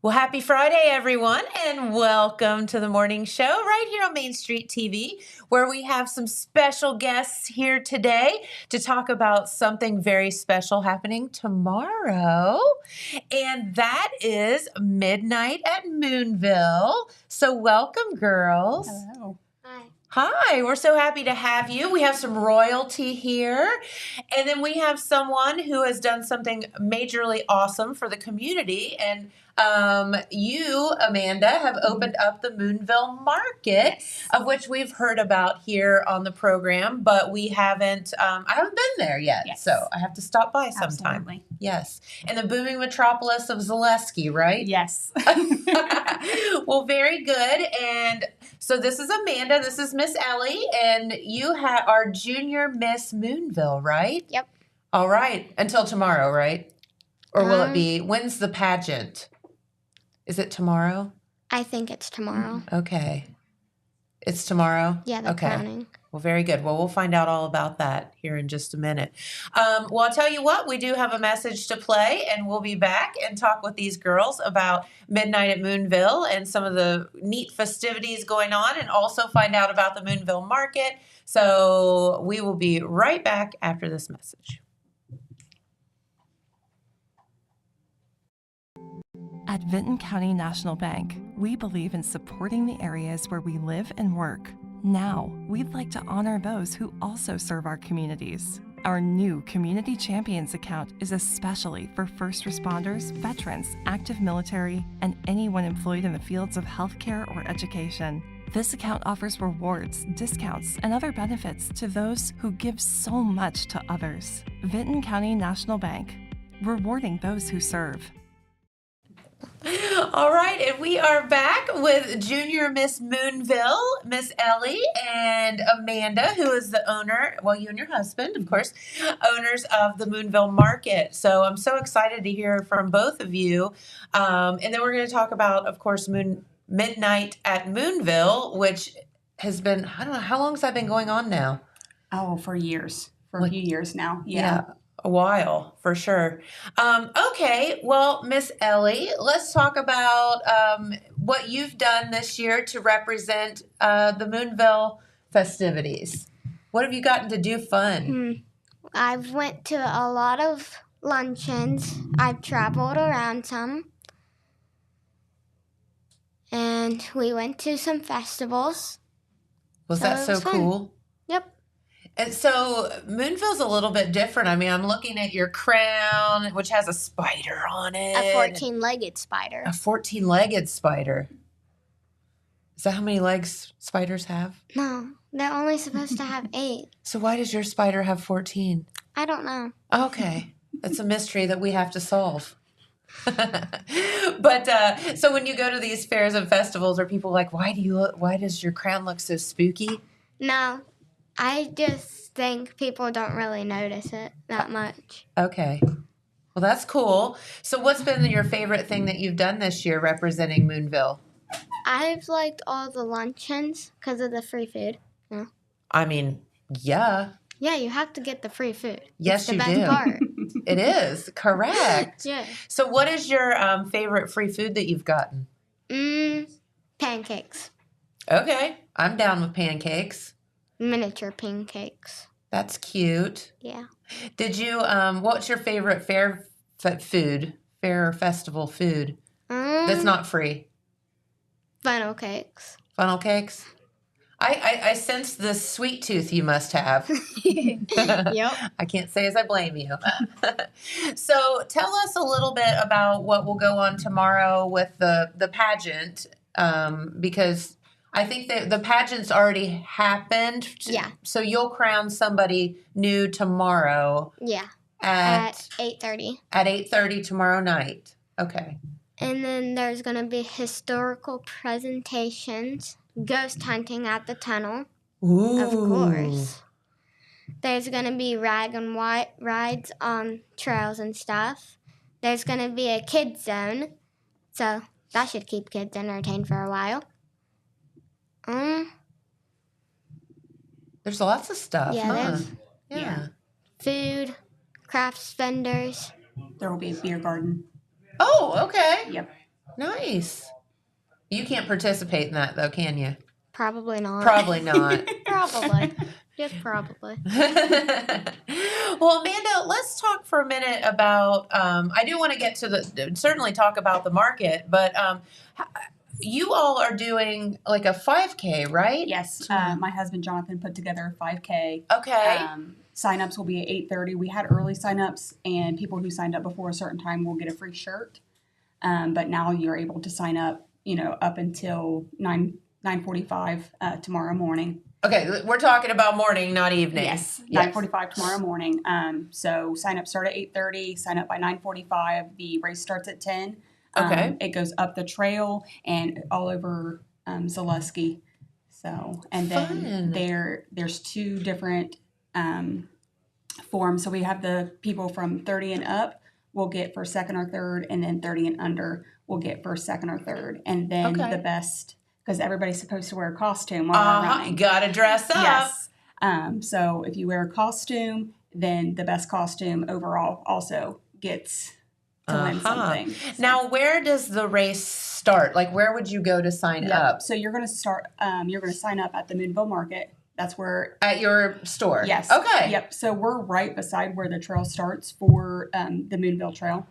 Well, happy Friday, everyone, and welcome to the morning show right here on Main Street TV, where we have some special guests here today to talk about something very special happening tomorrow, and that is Midnight at Moonville. So welcome, girls. Hello. Hi, we're so happy to have you. We have some royalty here. And then we have someone who has done something majorly awesome for the community. And you, Amanda, have opened up the Moonville Market, of which we've heard about here on the program, but I haven't been there yet. So I have to stop by sometime. Absolutely. Yes. In the booming metropolis of Zaleski, right? Yes. Well, very good. And so this is Amanda, this is Miss Ellie, and you are Junior Miss Moonville, right? Yep. All right. Until tomorrow, right? Or will it be, when's the pageant? Is it tomorrow? I think it's tomorrow. Okay. It's tomorrow? Yeah, the crowning. Well, very good. Well, we'll find out all about that here in just a minute. Well, I'll tell you what, we do have a message to play, and we'll be back and talk with these girls about Midnight at Moonville and some of the neat festivities going on, and also find out about the Moonville Market. So we will be right back after this message. At Vinton County National Bank, we believe in supporting the areas where we live and work. Now, we'd like to honor those who also serve our communities. Our new Community Champions account is especially for first responders, veterans, active military, and anyone employed in the fields of healthcare or education. This account offers rewards, discounts, and other benefits to those who give so much to others. Vinton County National Bank, rewarding those who serve. All right, and we are back with Junior Miss Moonville, Miss Ellie, and Amanda, who is the owner, well, you and your husband, of course, owners of the Moonville Market. So I'm so excited to hear from both of you. And then we're going to talk about, of course, Midnight at Moonville, which has been, I don't know, how long has that been going on now? Oh, for years. For a few years now. Yeah. A while, for sure. Okay, well, Miss Ellie, let's talk about what you've done this year to represent the Moonville festivities. What have you gotten to do fun? I've went to a lot of luncheons. I've traveled around some. And we went to some festivals. Was that so cool? Yep. And so Moonville's a little bit different. I mean, I'm looking at your crown, which has a spider on it. A 14-legged spider. A 14-legged spider. Is that how many legs spiders have? No, they're only supposed to have 8. So why does your spider have 14? I don't know. Okay. That's a mystery that we have to solve. But so when you go to these fairs and festivals, are people like, why does your crown look so spooky? No. I just think people don't really notice it that much. Okay. Well, that's cool. So what's been your favorite thing that you've done this year representing Moonville? I've liked all the luncheons because of the free food. Yeah. I mean, yeah. Yeah, you have to get the free food. Yes, it's the you best do. Part. It is. Correct. Yeah. So what is your favorite free food that you've gotten? Pancakes. Okay. I'm down with pancakes. Miniature pancakes. That's cute. Yeah. Did you, what's your favorite fair or festival food that's not free? Funnel cakes. Funnel cakes? I sense the sweet tooth you must have. Yep. I can't say as I blame you. So tell us a little bit about what will go on tomorrow with the pageant, because I think that the pageant's already happened. Yeah. So you'll crown somebody new tomorrow. Yeah. At 8:30. At 8:30 tomorrow night. Okay. And then there's going to be historical presentations, ghost hunting at the tunnel. Ooh. Of course. There's going to be rag and white rides on trails and stuff. There's going to be a kids zone. So that should keep kids entertained for a while. There's lots of stuff. Yeah, huh? there's food, crafts vendors. There will be a beer garden. Oh, okay. Yep. Nice. You can't participate in that though, can you? Probably not. Probably not. Probably. Just probably. Well, Amanda, let's talk for a minute about. I do want to get to certainly talk about the market, but you all are doing like a 5K, right? Yes, my husband Jonathan put together a 5K. Okay. Sign-ups will be at 8:30. We had early sign-ups, and people who signed up before a certain time will get a free shirt. But now you're able to sign up, up until 9:45 tomorrow morning. Okay, we're talking about morning, not evening. Yes, 9:45 tomorrow morning. So sign-up start at 8:30. Sign up by 9:45. The race starts at 10. Okay. It goes up the trail and all over Zaleski. So, and then there's two different forms. So we have the people from 30 and up will get first, second, or third, and then 30 and under will get first, second, or third. And then the best, because everybody's supposed to wear a costume while they're running. Gotta dress up. Yes. So if you wear a costume, then the best costume overall also gets to win something. So. Now, where does the race start? Like, where would you go to sign up? So you're going to start. You're going to sign up at the Moonville Market. That's where at your store. Yes. Okay. Yep. So we're right beside where the trail starts for the Moonville Trail.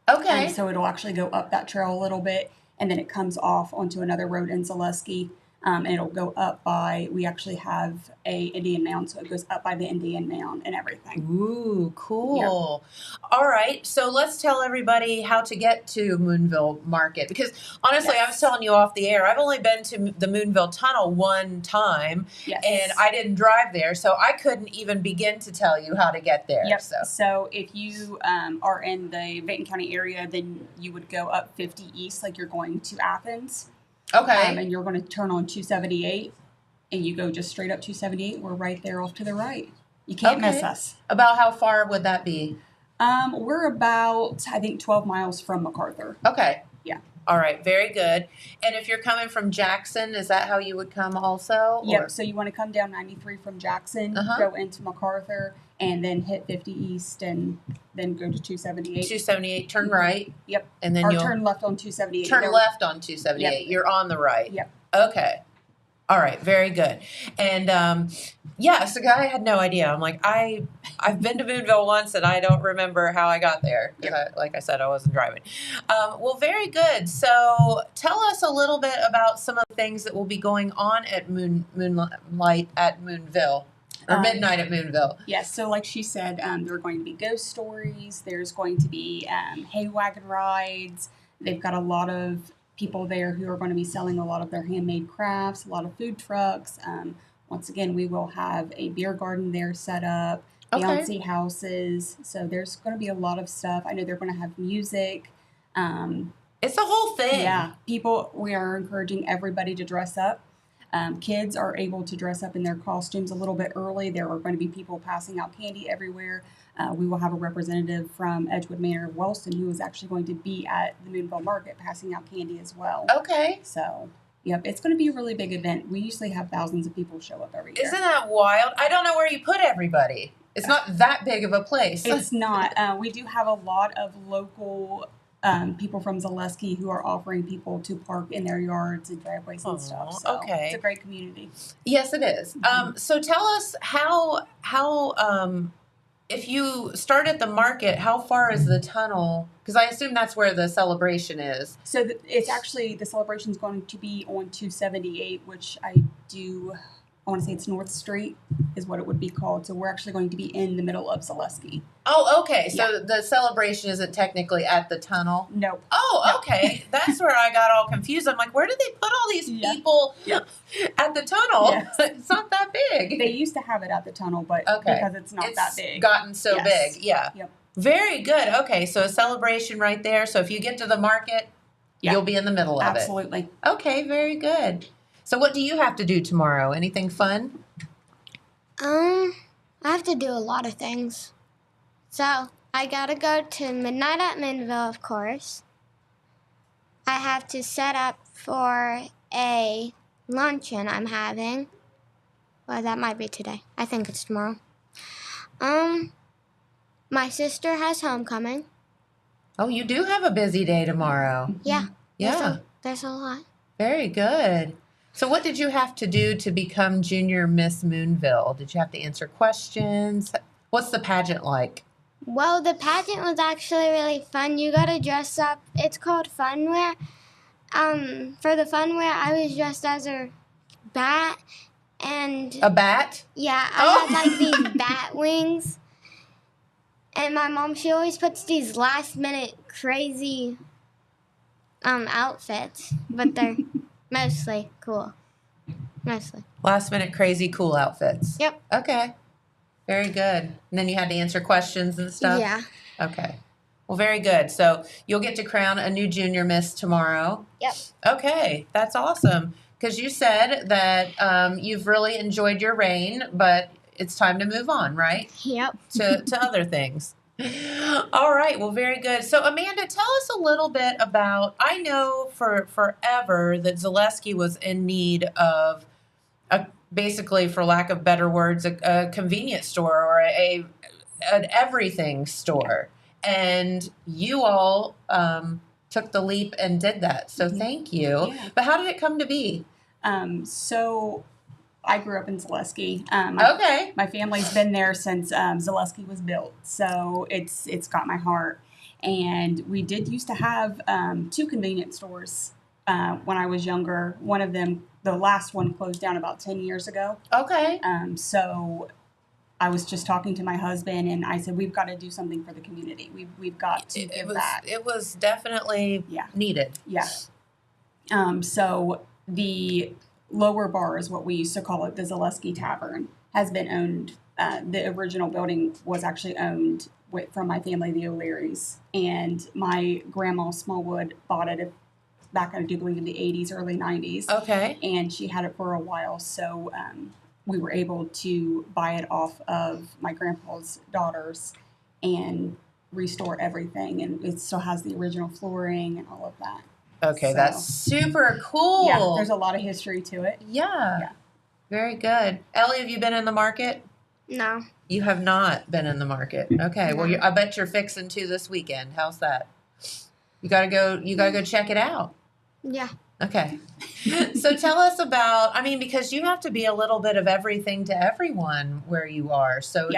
Okay. So it'll actually go up that trail a little bit, and then it comes off onto another road in Zaleski. And it'll go up by, we actually have a Indian mound, so it goes up by the Indian mound and everything. Ooh, cool. Yep. All right, so let's tell everybody how to get to Moonville Market. Because honestly, I was telling you off the air, I've only been to the Moonville Tunnel one time, and I didn't drive there, so I couldn't even begin to tell you how to get there. Yep. So if you are in the Benton County area, then you would go up 50 East like you're going to Athens. Okay. And you're going to turn on 278, and you go just straight up 278. We're right there off to the right. You can't miss us. About how far would that be? We're about, I think, 12 miles from MacArthur. Okay. Yeah. All right. Very good. And if you're coming from Jackson, is that how you would come also? Yep. So you want to come down 93 from Jackson, go into MacArthur, and then hit 50 East, and then go to 278. 278, turn right. Yep. And then you'll turn left on 278. Turn left on 278. Yep. You're on the right. Yep. Okay. All right. Very good. And so I had no idea. I'm like, I've been to Moonville once, and I don't remember how I got there. Yep. Like I said, I wasn't driving. Well, very good. So tell us a little bit about some of the things that will be going on at Moonlight at Moonville. Or Midnight at Moonville. Yes, so like she said, there are going to be ghost stories. There's going to be hay wagon rides. They've got a lot of people there who are going to be selling a lot of their handmade crafts, a lot of food trucks. Once again, we will have a beer garden there set up, bouncy houses. So there's going to be a lot of stuff. I know they're going to have music. It's a whole thing. Yeah, we are encouraging everybody to dress up. Kids are able to dress up in their costumes a little bit early. There are going to be people passing out candy everywhere. We will have a representative from Edgewood Manor of Wellston who is actually going to be at the Moonville Market passing out candy as well. Okay. So, yep, it's going to be a really big event. We usually have thousands of people show up every year. Isn't that wild? I don't know where you put everybody. It's not that big of a place. It's not. We do have a lot of local people from Zaleski who are offering people to park in their yards and driveways and stuff. So it's a great community. Yes, it is. Mm-hmm. So tell us how if you start at the market, how far is the tunnel? Because I assume that's where the celebration is. So it's actually, the celebration is going to be on 278, which I want to say it's North Street is what it would be called. So we're actually going to be in the middle of Zaleski. Oh, okay. So the celebration isn't technically at the tunnel? Nope. Oh, okay. That's where I got all confused. I'm like, where did they put all these people at the tunnel? Yes. It's not that big. They used to have it at the tunnel, but because it's not that big. It's gotten so big. Yeah. Yep. Very good. Okay. So a celebration right there. So if you get to the market, you'll be in the middle of it. Absolutely. Okay. Very good. So what do you have to do tomorrow? Anything fun? I have to do a lot of things. So I gotta go to Midnight at Moonville, of course. I have to set up for a luncheon I'm having. Well, that might be today. I think it's tomorrow. My sister has homecoming. Oh, you do have a busy day tomorrow. Yeah. Yeah. There's a lot. Very good. So what did you have to do to become Junior Miss Moonville? Did you have to answer questions? What's the pageant like? Well, the pageant was actually really fun. You got to dress up. It's called funwear. For the funwear, I was dressed as a bat, and A bat? yeah, I had like these bat wings. And my mom, she always puts these last-minute crazy outfits, but they're mostly cool. Mostly. Last minute crazy cool outfits. Yep. Okay. Very good. And then you had to answer questions and stuff? Yeah. Okay. Well, very good. So you'll get to crown a new Junior Miss tomorrow. Yep. Okay. That's awesome. Because you said that you've really enjoyed your reign, but it's time to move on, right? Yep. To other things. All right. Well, very good. So, Amanda, tell us a little bit about, I know for forever that Zaleski was in need of basically, for lack of better words, a convenience store or an everything store. And you all took the leap and did that. So thank you. Yeah. But how did it come to be? So I grew up in Zaleski. Okay. My family's been there since Zaleski was built, so it's got my heart. And we did used to have 2 convenience stores when I was younger. One of them, the last one, closed down about 10 years ago. Okay. So I was just talking to my husband, and I said, we've got to do something for the community. We've got to give back. It was definitely needed. Yeah. So the lower bar is what we used to call it, the Zaleski Tavern, has been owned. The original building was actually owned from my family, the O'Learys. And my grandma Smallwood bought it back, I do believe, in the 80s, early 90s. Okay. And she had it for a while. So we were able to buy it off of my grandpa's daughters and restore everything. And it still has the original flooring and all of that. Okay, So, that's super cool. Yeah, there's a lot of history to it. Yeah. Very good. Ellie, have you been in the market? No. You have not been in the market. Okay. Well, I bet you're fixing to this weekend. How's that? You gotta go check it out. Yeah. Okay. So tell us about, because you have to be a little bit of everything to everyone where you are. So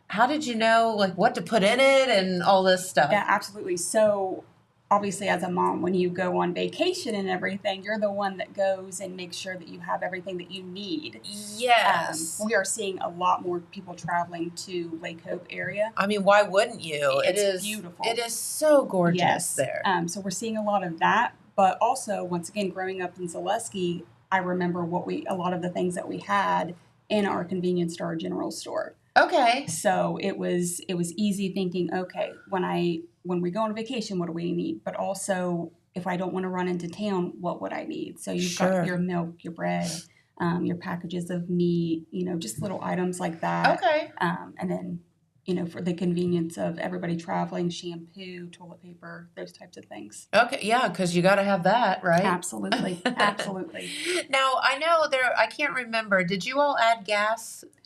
how did you know what to put in it and all this stuff? Yeah, absolutely. So obviously, as a mom, when you go on vacation and everything, you're the one that goes and makes sure that you have everything that you need. Yes. We are seeing a lot more people traveling to Lake Hope area. Why wouldn't you? It's beautiful. It is so gorgeous there. So we're seeing a lot of that. But also, once again, growing up in Zaleski, I remember a lot of the things that we had in our convenience store, general store. Okay. So it was easy thinking, okay, when we go on vacation, what do we need? But also, if I don't want to run into town, what would I need? So you've got your milk, your bread, your packages of meat, just little items like that. Okay. And then, for the convenience of everybody traveling, shampoo, toilet paper, those types of things. Okay. Yeah, because you got to have that, right? Absolutely. Absolutely. Now, I know I can't remember. Did you all add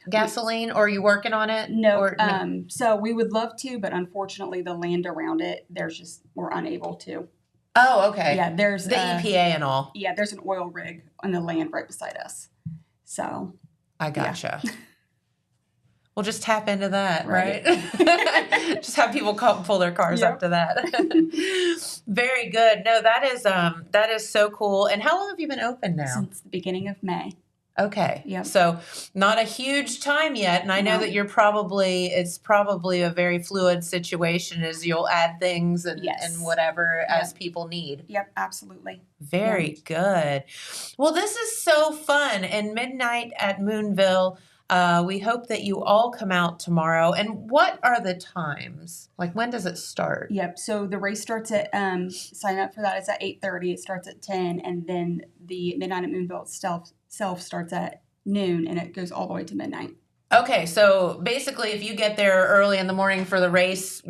gasoline, or are you working on it? No. So we would love to, but unfortunately the land around it, we're unable to. Oh, okay. Yeah, there's the EPA and all. Yeah, there's an oil rig on the land right beside us. So I gotcha. Yeah. We'll just tap into that, right? Just have people pull their cars up to that. Very good. No, that is so cool. And how long have you been open now? Since the beginning of May. Okay. Yeah. So not a huge time yet. And I know that it's probably a very fluid situation as you'll add things and whatever as people need. Yep, absolutely. Very good. Well, this is so fun. And Midnight at Moonville, we hope that you all come out tomorrow. And what are the times? When does it start? Yep. So the race starts at, sign up for that. It's at 8:30. It starts at 10. And then the Midnight at Moonville itself starts at noon, and it goes all the way to midnight. Okay. So basically, if you get there early in the morning for the race,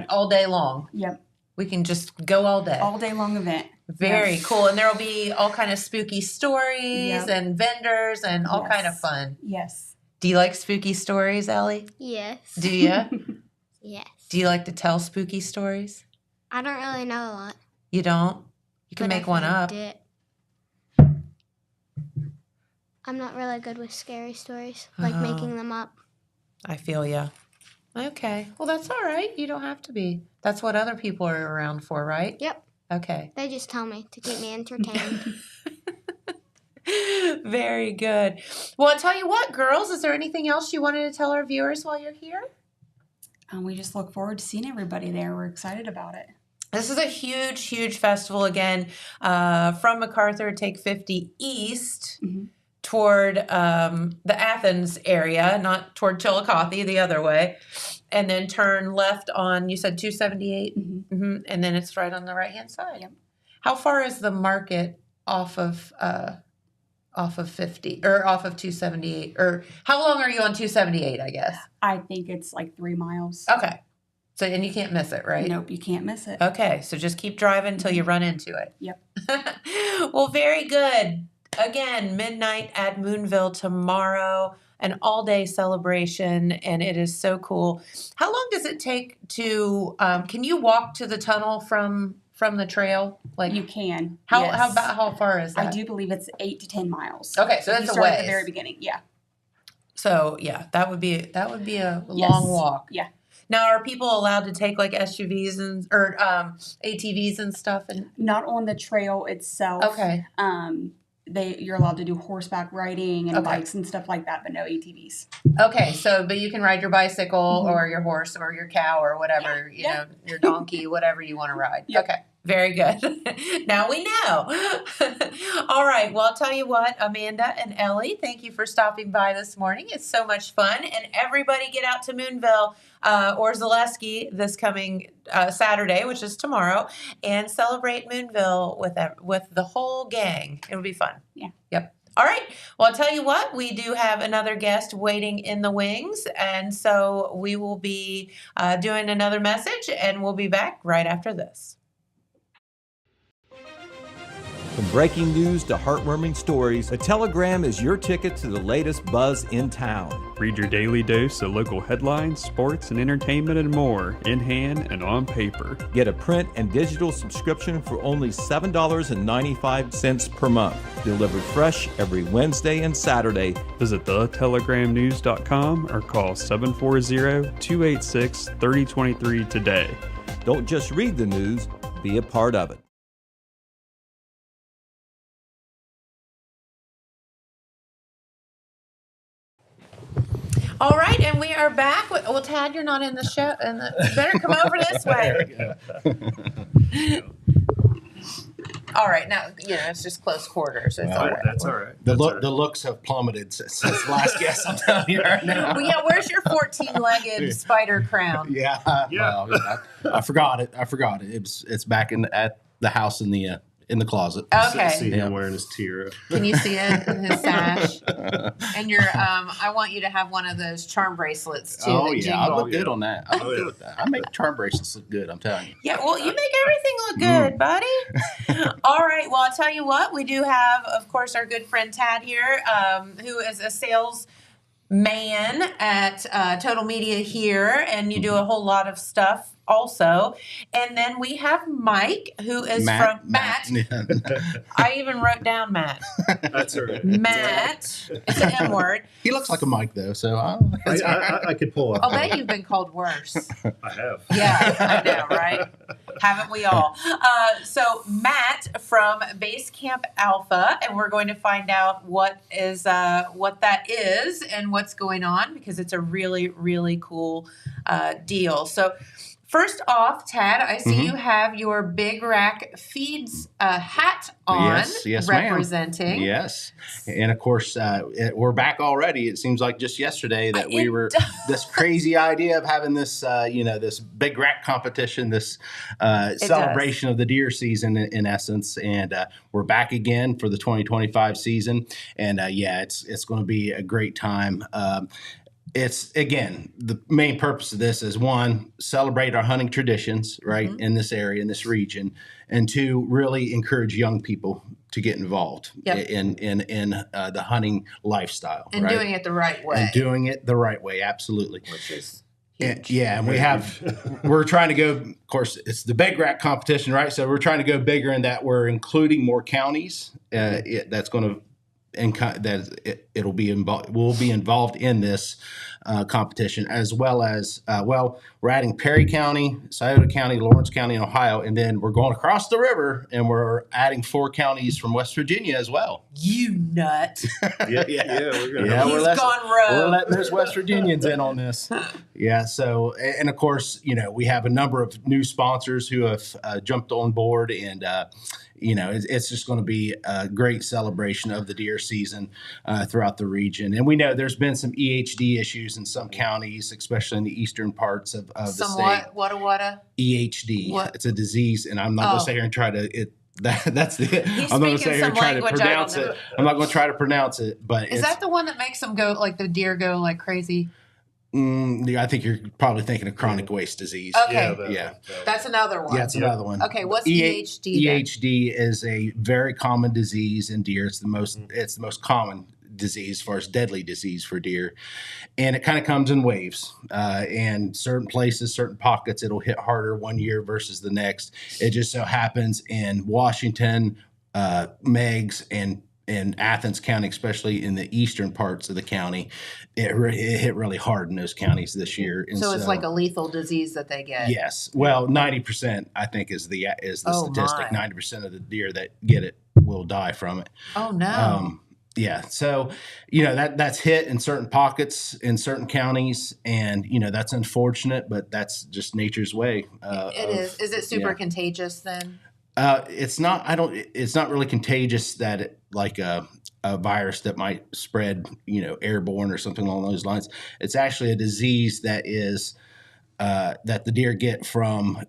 all day long. Yep. We can just go all day. All day long event. Very cool. And there will be all kind of spooky stories and vendors and all kind of fun. Yes. Do you like spooky stories, Ellie? Yes. Do you? Yes. Do you like to tell spooky stories? I don't really know a lot. You don't? You can But make if one I up. I'm not really good with scary stories, like Oh. making them up. I feel ya. Okay. Well, that's all right. You don't have to be. That's what other people are around for, right? Yep. Okay. They just tell me to keep me entertained. Very good. Well, I'll tell you what, girls, is there anything else you wanted to tell our viewers while you're here? We just look forward to seeing everybody there. We're excited about it. This is a huge, huge festival. Again, from MacArthur, take 50 east toward the Athens area, not toward Chillicothe, the other way, and then turn left on, you said 278? And then it's right on the right-hand side. Yep. How far is the market off of 50 or off of 278? Or how long are you on 278, I guess? I think it's like 3 miles. Okay. So, and you can't miss it, right? Nope, you can't miss it. Okay, so just keep driving until you run into it. Yep. Well, very good. Again, midnight at Moonville tomorrow, an all-day celebration, and it is so cool. How long does it take to? Can you walk to the tunnel from the trail? Like You can. how far is that? I do believe it's 8 to 10 miles. Okay, so If that's you a start at ways. the very beginning. Yeah. So yeah, that would be a long Yes. walk. Yeah. Now, are people allowed to take like SUVs or ATVs and stuff? And Not on the trail itself. okay. You're allowed to do horseback riding and Okay. bikes and stuff like that, but no ATVs. Okay, so but you can ride your bicycle Mhm. or your horse or your cow or whatever, you know, your donkey, whatever you want to ride. Yep. Okay, very good. Now we know. All right, well, I'll tell you what, Amanda and Ellie, thank you for stopping by this morning. It's so much fun. And everybody get out to Moonville or Zaleski this coming Saturday, which is tomorrow, and celebrate Moonville with the whole gang. It'll be fun. Yeah. Yep. All right. Well, I'll tell you what, we do have another guest waiting in the wings. And so we will be doing another message, and we'll be back right after this. From breaking news to heartwarming stories, the Telegram is your ticket to the latest buzz in town. Read your daily dose of local headlines, sports, and entertainment and more in hand and on paper. Get a print and digital subscription for only $7.95 per month. Delivered fresh every Wednesday and Saturday. Visit thetelegramnews.com or call 740-286-3023 today. Don't just read the news, be a part of it. All right, and we are back. Well, Tad, you're not in the show, and you better come over this way. All right, now it's just close quarters. It's all right. That's all right. The looks have plummeted since last guest. I'm telling you right now. Well, yeah, where's your 14-legged spider crown? Yeah. Well, I forgot it. It's back at the house in the closet. Okay. See him wearing his tiara. Can you see it in his sash? And I want you to have one of those charm bracelets too. Oh that yeah, I jingle. look good on that. I look good with that. I make charm bracelets look good. I'm telling you. Yeah, well, you make everything look good, buddy. All right. Well, I'll tell you what. We do have, of course, our good friend Tad here, who is a sales man at Total Media here, and you do a whole lot of stuff also. And then we have Mike, who is from Matt. I even wrote down Matt. That's all right. Matt. It's an M word. He looks like a Mike though, so I could pull up. I'll bet you've been called worse. I have. Yeah, I know, right? Haven't we all? So Matt from Base Camp Alpha, and we're going to find out what that is and what's going on, because it's a really, really cool deal. So first off, Tad, I see you have your Big Rack Feeds hat on, yes, representing. ma'am. Yes, and of course we're back already. It seems like just yesterday that we were this crazy idea of having this, this Big Rack competition, this celebration of the deer season in essence, and we're back again for the 2025 season, and it's going to be a great time. It's, again, the main purpose of this is, one, celebrate our hunting traditions, right, in this area, in this region, and two, really encourage young people to get involved in the hunting lifestyle. And right? doing it the right way. And doing it the right way, absolutely. Which is Huge. And we're trying to go, of course, it's the big rack competition, right? So we're trying to go bigger in that we're including more counties. That's going to, it'll be involved. We'll be involved in this competition, as well as we're adding Perry County, Scioto County, Lawrence County in Ohio, and then we're going across the river and we're adding 4 counties from West Virginia as well. You nut. Yeah, we're gonna. He's gone rogue. We're letting those West Virginians in on this. Yeah. So, and of course, we have a number of new sponsors who have jumped on board, and it's just going to be a great celebration of the deer season throughout the region. And we know there's been some EHD issues in some counties, especially in the eastern parts of the state. What a EHD. What? It's a disease, and I'm not going to sit here and try to. That's the. He's I'm not going to speaking sit here some and try to language I pronounce don't know. it. I'm not going to try to pronounce it, but Is that the one that makes them go like the deer go like crazy? I think you're probably thinking of chronic waste disease. Okay. Yeah. That's another one. Yeah, it's another one. Okay, what's EHD? then? EHD is a very common disease in deer. It's the most common disease as far as deadly disease for deer. And it kind of comes in waves. And certain places, certain pockets, it'll hit harder one year versus the next. It just so happens in Washington, Meigs, and Athens County, especially in the eastern parts of the county, it hit really hard in those counties this year. And So it's like a lethal disease that they get. yes. Well, 90% I think is the Oh, statistic. my. 90% of the deer that get it will die from it. Oh no. Yeah. So, that's hit in certain pockets in certain counties, and that's unfortunate, but that's just nature's way. It is. Is it super contagious then? It's not. It's not really contagious that like a virus that might spread, airborne or something along those lines. It's actually a disease that is that the deer get from.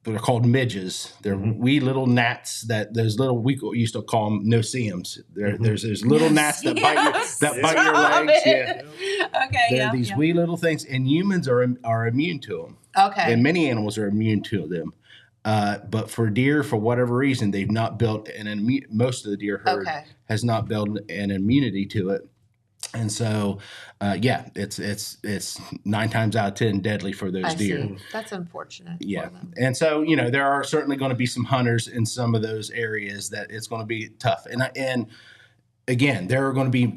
They're called midges. They're wee little gnats we used to call them no-see-ums. There's those little gnats that bite your legs. Yeah. Okay. They're these wee little things, and humans are immune to them. Okay. And many animals are immune to them. But for deer, for whatever reason, they've not built most of the deer herd has not built an immunity to it. And so, it's 9 times out of 10 deadly for those deer. See. That's unfortunate. Yeah. For them. And so, there are certainly going to be some hunters in some of those areas that it's going to be tough. And again, there are going to be,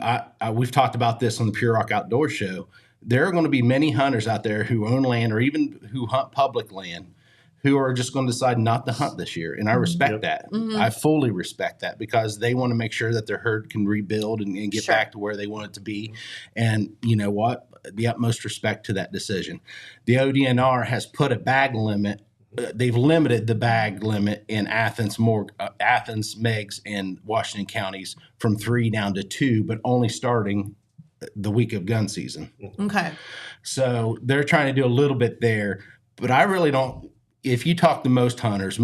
we've talked about this on the Pure Rock Outdoor Show. There are going to be many hunters out there who own land or even who hunt public land who are just going to decide not to hunt this year. And I respect that. Mm-hmm. I fully respect that, because they want to make sure that their herd can rebuild and get back to where they want it to be. And you know what? The utmost respect to that decision. The ODNR has put a bag limit. They've limited the bag limit in Athens, Meigs, and Washington counties from 3 down to 2, but only starting the week of gun season. Okay. So they're trying to do a little bit there, but I really don't. If you talk to most hunters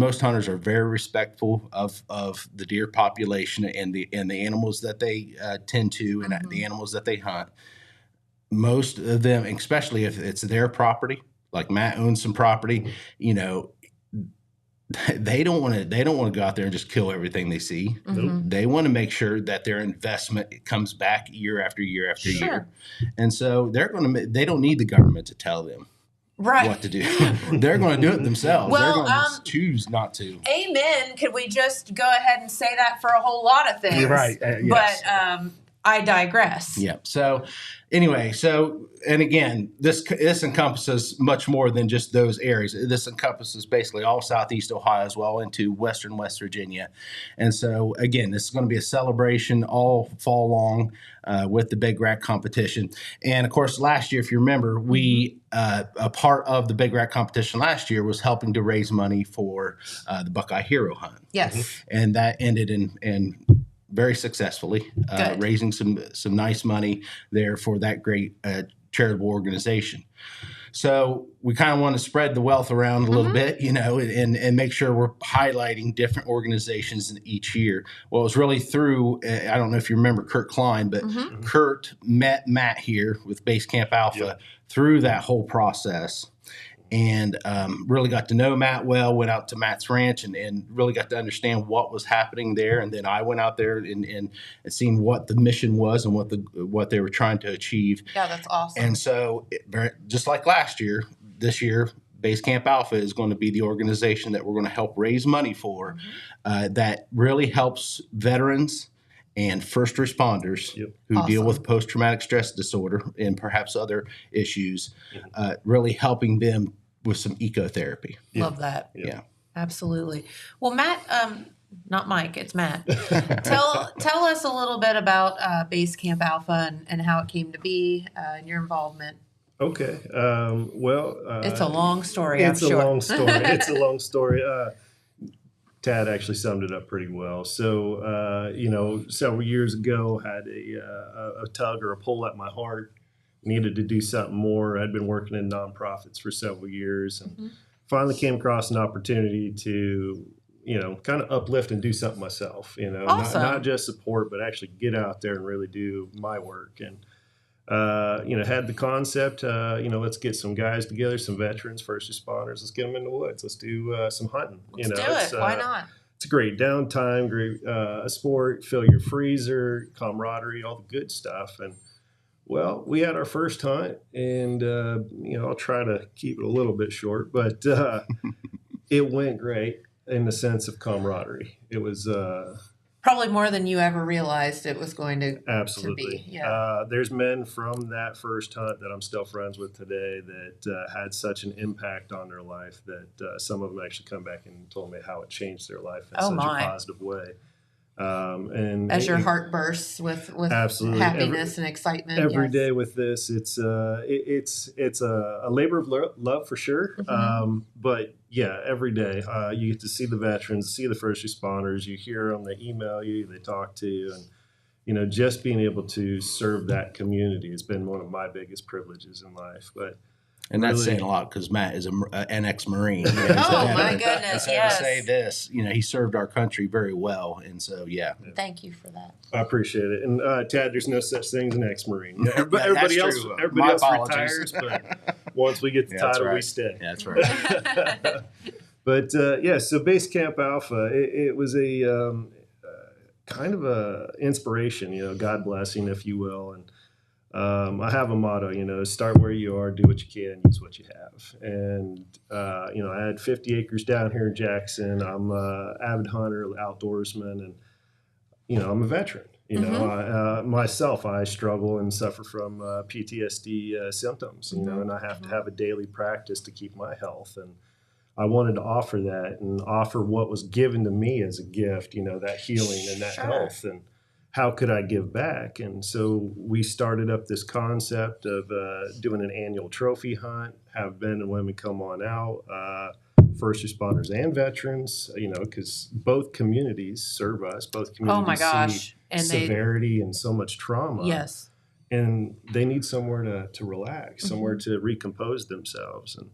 are very respectful of the deer population and the animals that they tend to, and the animals that they hunt. Most of them, especially if it's their property, like Matt owns some property, they don't want to go out there and just kill everything they see. Mm-hmm. They want to make sure that their investment comes back year after year after year, and so they don't need the government to tell them what to do. They're going to do it themselves. Well, they're going to choose not to. Amen. Could we just go ahead and say that for a whole lot of things? You're right. Yes. But I digress. Yeah. So anyway, and again, this encompasses much more than just those areas. This encompasses basically all Southeast Ohio as well into Western West Virginia. And so again, this is going to be a celebration all fall long with the Big Rack competition. And of course, last year, if you remember, we a part of the Big Rack competition last year was helping to raise money for the Buckeye Hero Hunt. Yes. And that ended in very successfully, raising some nice money there for that great charitable organization. So we kind of want to spread the wealth around a little bit, and make sure we're highlighting different organizations in each year. Well, it was really through, I don't know if you remember Kurt Klein, but Kurt met Matt here with Base Camp Alpha through that whole process. and really got to know Matt well, went out to Matt's ranch and really got to understand what was happening there. And then I went out there and seen what the mission was and what they were trying to achieve. Yeah, that's awesome. And so just like last year, this year, Base Camp Alpha is going to be the organization that we're going to help raise money for that really helps veterans and first responders who deal with post-traumatic stress disorder and perhaps other issues, really helping them with some ecotherapy. Love that. Yeah. Absolutely. Well, Matt, not Mike, it's Matt. Tell us a little bit about Base Camp Alpha and how it came to be and your involvement. Okay. It's a long story, I'm sure. It's a long story. Tad actually summed it up pretty well. So, several years ago, had a tug or a pull at my heart. Needed to do something more. I'd been working in nonprofits for several years and finally came across an opportunity to, kind of uplift and do something myself, Awesome. not just support, but actually get out there and really do my work. And, had the concept, let's get some guys together, some veterans, first responders, let's get them in the woods. Let's do some hunting. Let's do it. Why not? It's a great downtime, great sport, fill your freezer, camaraderie, all the good stuff. And well, we had our first hunt and, I'll try to keep it a little bit short, but it went great in the sense of camaraderie. It was probably more than you ever realized it was going to absolutely. To be. Yeah. There's men from that first hunt that I'm still friends with today that had such an impact on their life that some of them actually come back and told me how it changed their life in such a positive way. And as your heart bursts with absolutely. happiness and excitement every day with this, it's a labor of love for sure. But yeah, every day you get to see the veterans, see the first responders, you hear them, they email you, they talk to you, and just being able to serve that community has been one of my biggest privileges in life. But and that's saying a lot because Matt is an ex-Marine. Oh my goodness! Yes. To say this, he served our country very well, and so Thank you for that. I appreciate it. And Tad, there's no such thing as an ex-Marine. Everybody else retires, but once we get the title, we stay. Yeah, that's right. But so Base Camp Alpha, it was a kind of a inspiration, God blessing, if you will, and. I have a motto, start where you are, do what you can, use what you have. And, I had 50 acres down here in Jackson. I'm an avid hunter, outdoorsman, and, I'm a veteran. Myself, I struggle and suffer from PTSD symptoms, and I have to have a daily practice to keep my health. And I wanted to offer that and offer what was given to me as a gift, that healing and that health. And how could I give back? And so we started up this concept of doing an annual trophy hunt, have men and women come on out, first responders and veterans, because both communities serve us, both communities see and severity and so much trauma. Yes. And they need somewhere to relax, somewhere to recompose themselves. And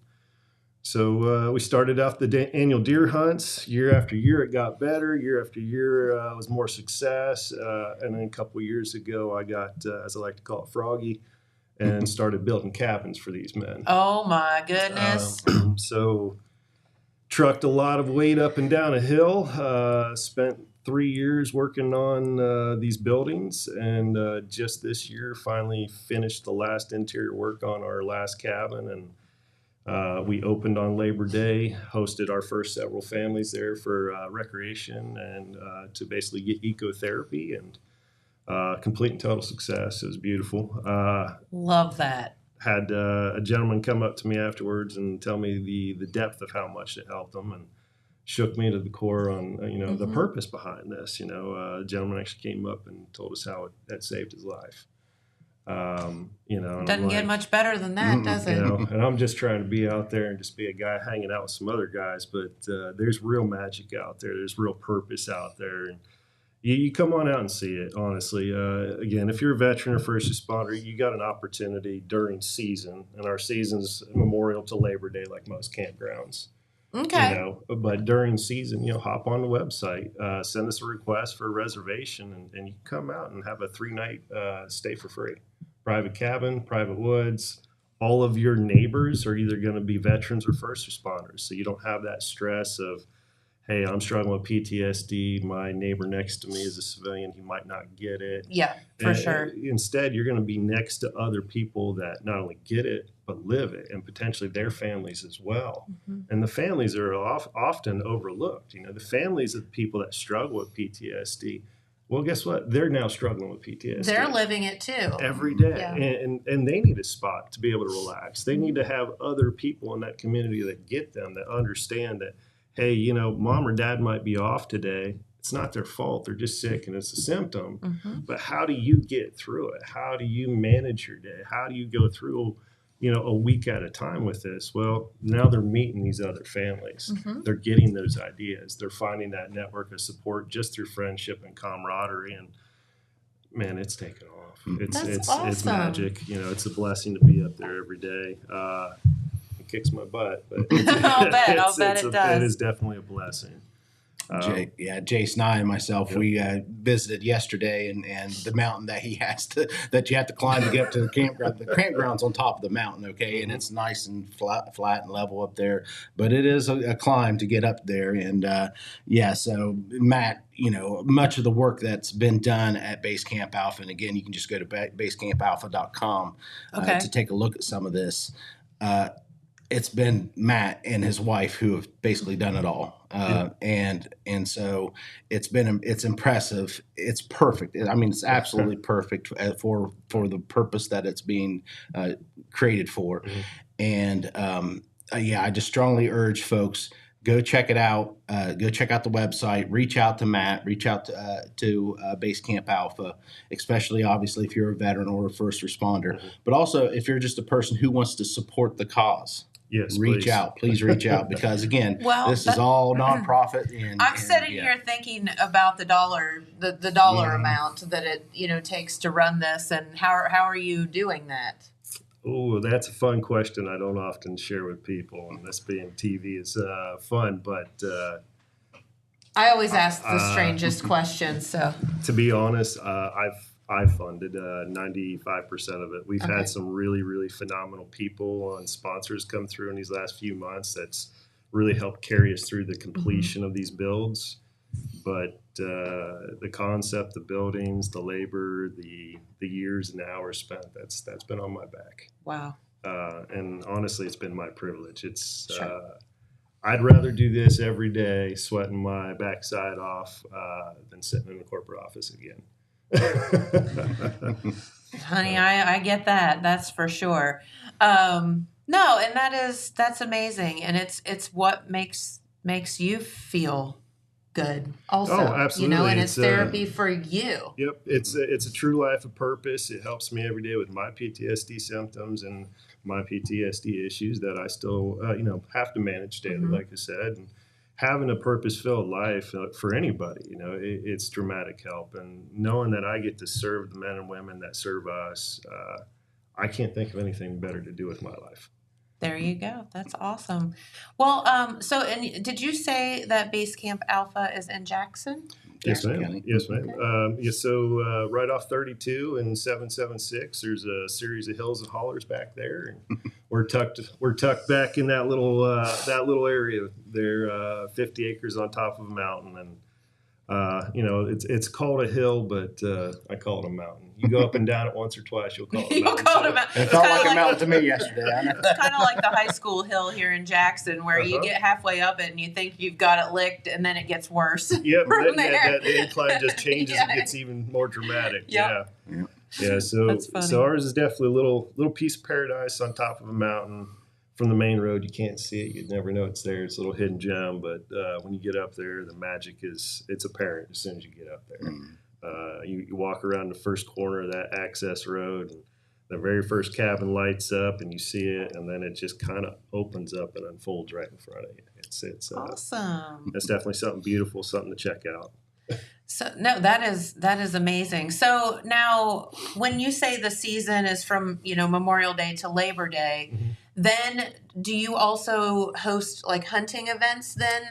so we started off the annual deer hunts. Year after year, it got better. Year after year was more success. And then a couple of years ago, I got, as I like to call it, froggy, and started building cabins for these men. Oh, my goodness. So trucked a lot of weight up and down a hill, spent 3 years working on these buildings, and just this year finally finished the last interior work on our last cabin. And we opened on Labor Day, hosted our first several families there for recreation and to basically get ecotherapy, and complete and total success. It was beautiful. Love that. Had a gentleman come up to me afterwards and tell me the depth of how much it helped them, and shook me to the core on the purpose behind this. A gentleman actually came up and told us how it had saved his life. Doesn't get much better than that, does it? And I'm just trying to be out there and just be a guy hanging out with some other guys, but there's real magic out there. There's real purpose out there, and you come on out and see it. Honestly, again, if you're a veteran or first responder, you got an opportunity during season, and our season's Memorial to Labor Day, like most campgrounds. Okay. But during season, hop on the website, send us a request for a reservation, and you can come out and have a 3-night stay for free. Private cabin, private woods, all of your neighbors are either going to be veterans or first responders. So you don't have that stress of, hey, I'm struggling with PTSD. My neighbor next to me is a civilian. He might not get it. Yeah, for sure. Instead, you're going to be next to other people that not only get it, but live it, and potentially their families as well. And the families are often overlooked. You know, the families of the people that struggle with PTSD, well, guess what? They're now struggling with PTSD. They're living it too. Every day. Yeah. And they need a spot to be able to relax. They need to have other people in that community that get them, that understand that, hey, you know, mom or dad might be off today. It's not their fault. They're just sick and it's a symptom. But how do you get through it? How do you manage your day? How do you go through, you know, a week at a time with this? Well, now they're meeting these other families. They're getting those ideas. They're finding that network of support just through friendship and camaraderie. And man, it's taken off. It's awesome. magic. You know, it's a blessing to be up there every day. It kicks my butt, but I'll bet it does. It is definitely a blessing. Jason, I and myself, we visited yesterday, and the mountain that he has that you have to climb to get up to the campground. The campground's on top of the mountain, okay, and it's nice and flat and level up there, but it is a climb to get up there. And so Matt, you know, much of the work that's been done at Base Camp Alpha, and again, you can just go to basecampalpha.com to take a look at some of this. It's been Matt and his wife who have basically done it all. And so it's impressive. It's perfect. I mean, it's absolutely perfect for the purpose that it's being created for. And I just strongly urge folks, go check it out. Go check out the website. Reach out to Matt. Reach out to Base Camp Alpha, especially obviously if you're a veteran or a first responder, but also if you're just a person who wants to support the cause. Yes, please reach out because again, this is all nonprofit. And I'm sitting here thinking about the dollar amount that it, you know, takes to run this, and how are you doing that? Oh, that's a fun question. I don't often share with people, and this being TV is fun, but I always ask the strangest questions. So to be honest, I've funded 95% of it. We've had some really, really phenomenal people and sponsors come through in these last few months that's really helped carry us through the completion of these builds. But the concept, the buildings, the labor, the years and hours spent, that's been on my back. Wow. And honestly, it's been my privilege. It's I'd rather do this every day, sweating my backside off, than sitting in a corporate office again. Honey, I get that. That's for sure. No, and that's amazing, and it's what makes you feel good. Also, absolutely. You know, and it's therapy for you. Yep, it's a true life of purpose. It helps me every day with my PTSD symptoms and my PTSD issues that I still have to manage daily, like I said. And having a purpose-filled life for anybody, you know, it's dramatic help. And knowing that I get to serve the men and women that serve us, I can't think of anything better to do with my life. There you go. That's awesome. Well, and did you say that Base Camp Alpha is in Jackson? Yes, ma'am. County. Yes, ma'am. So right off 32 and 776, there's a series of hills and hollers back there, and we're tucked back in that little area there, 50 acres on top of a mountain, and it's called a hill, but I call it a mountain. You go up and down it once or twice, you'll call it a mountain. It felt like a mountain to me yesterday. It's kind of like the high school hill here in Jackson, where you get halfway up it and you think you've got it licked, and then it gets worse. Yep, that incline just changes and gets even more dramatic. Yep. Yeah. So ours is definitely a little piece of paradise on top of a mountain. From the main road, you can't see it. You'd never know it's there. It's a little hidden gem, but when you get up there, the magic it's apparent as soon as you get up there. You walk around the first corner of that access road, and the very first cabin lights up, and you see it, and then it just kind of opens up and unfolds right in front of you. It's awesome. It's definitely something beautiful, something to check out. So no, that is amazing. So now, when you say the season is from Memorial Day to Labor Day, then do you also host like hunting events then?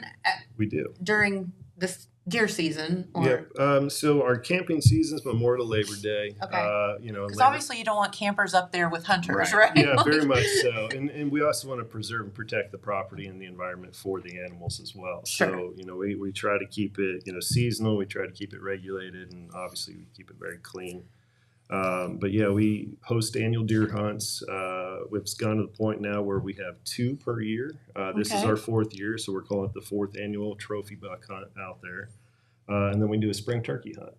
We do During this deer season? Or Yeah. So our camping season's Memorial to Labor Day. Okay. Because obviously you don't want campers up there with hunters, right? Yeah, very much so. And we also want to preserve and protect the property and the environment for the animals as well. Sure. So, we try to keep it, seasonal. We try to keep it regulated, and obviously we keep it very clean. But yeah, we host annual deer hunts. It's gone to the point now where we have 2 per year. This is our 4th year, so we're calling it the 4th annual trophy buck hunt out there. And then we do a spring turkey hunt.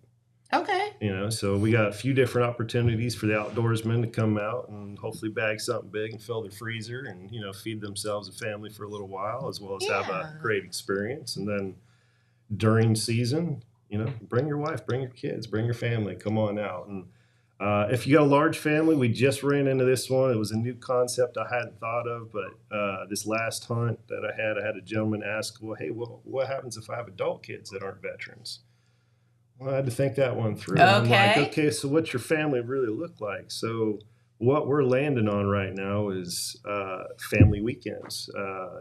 Okay. So we got a few different opportunities for the outdoorsmen to come out and hopefully bag something big and fill their freezer and, feed themselves and family for a little while, as well as have a great experience. And then during season, bring your wife, bring your kids, bring your family, come on out. And if you got a large family, we just ran into this one. It was a new concept I hadn't thought of, but this last hunt that I had a gentleman ask, well, hey, what happens if I have adult kids that aren't veterans? Well, I had to think that one through. Okay. I'm like, okay, so what's your family really look like? So what we're landing on right now is family weekends.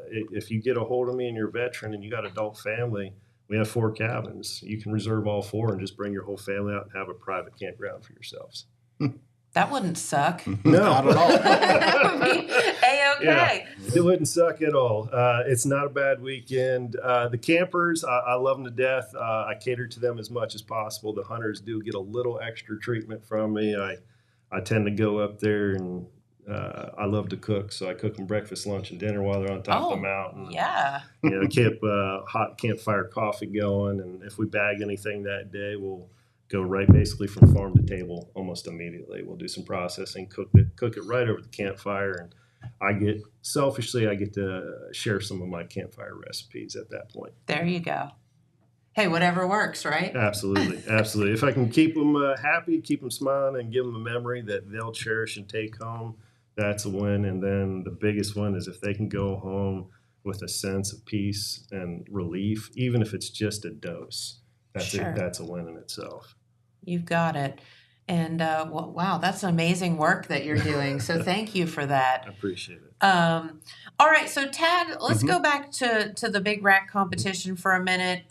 If you get a hold of me and you're a veteran and you got adult family, we have 4 cabins. You can reserve all 4 and just bring your whole family out and have a private campground for yourselves. That wouldn't suck. No, not at all. A-okay. Yeah, it wouldn't suck at all. It's not a bad weekend. The campers, I love them to death. I cater to them as much as possible. The hunters do get a little extra treatment from me. I tend to go up there and I love to cook, so I cook them breakfast, lunch, and dinner while they're on top of the mountain. Yeah. Keep hot campfire coffee going, and if we bag anything that day, we'll go right basically from farm to table almost immediately. We'll do some processing, cook it right over the campfire, and I get to share some of my campfire recipes at that point. There you go. Hey, whatever works, right? Absolutely. Absolutely. If I can keep them happy, keep them smiling, and give them a memory that they'll cherish and take home, that's a win. And then the biggest one is if they can go home with a sense of peace and relief, even if it's just a dose. That's a win in itself. You've got it. And wow, that's amazing work that you're doing. So thank you for that. I appreciate it. All right, so Tad, let's go back to the big rack competition for a minute.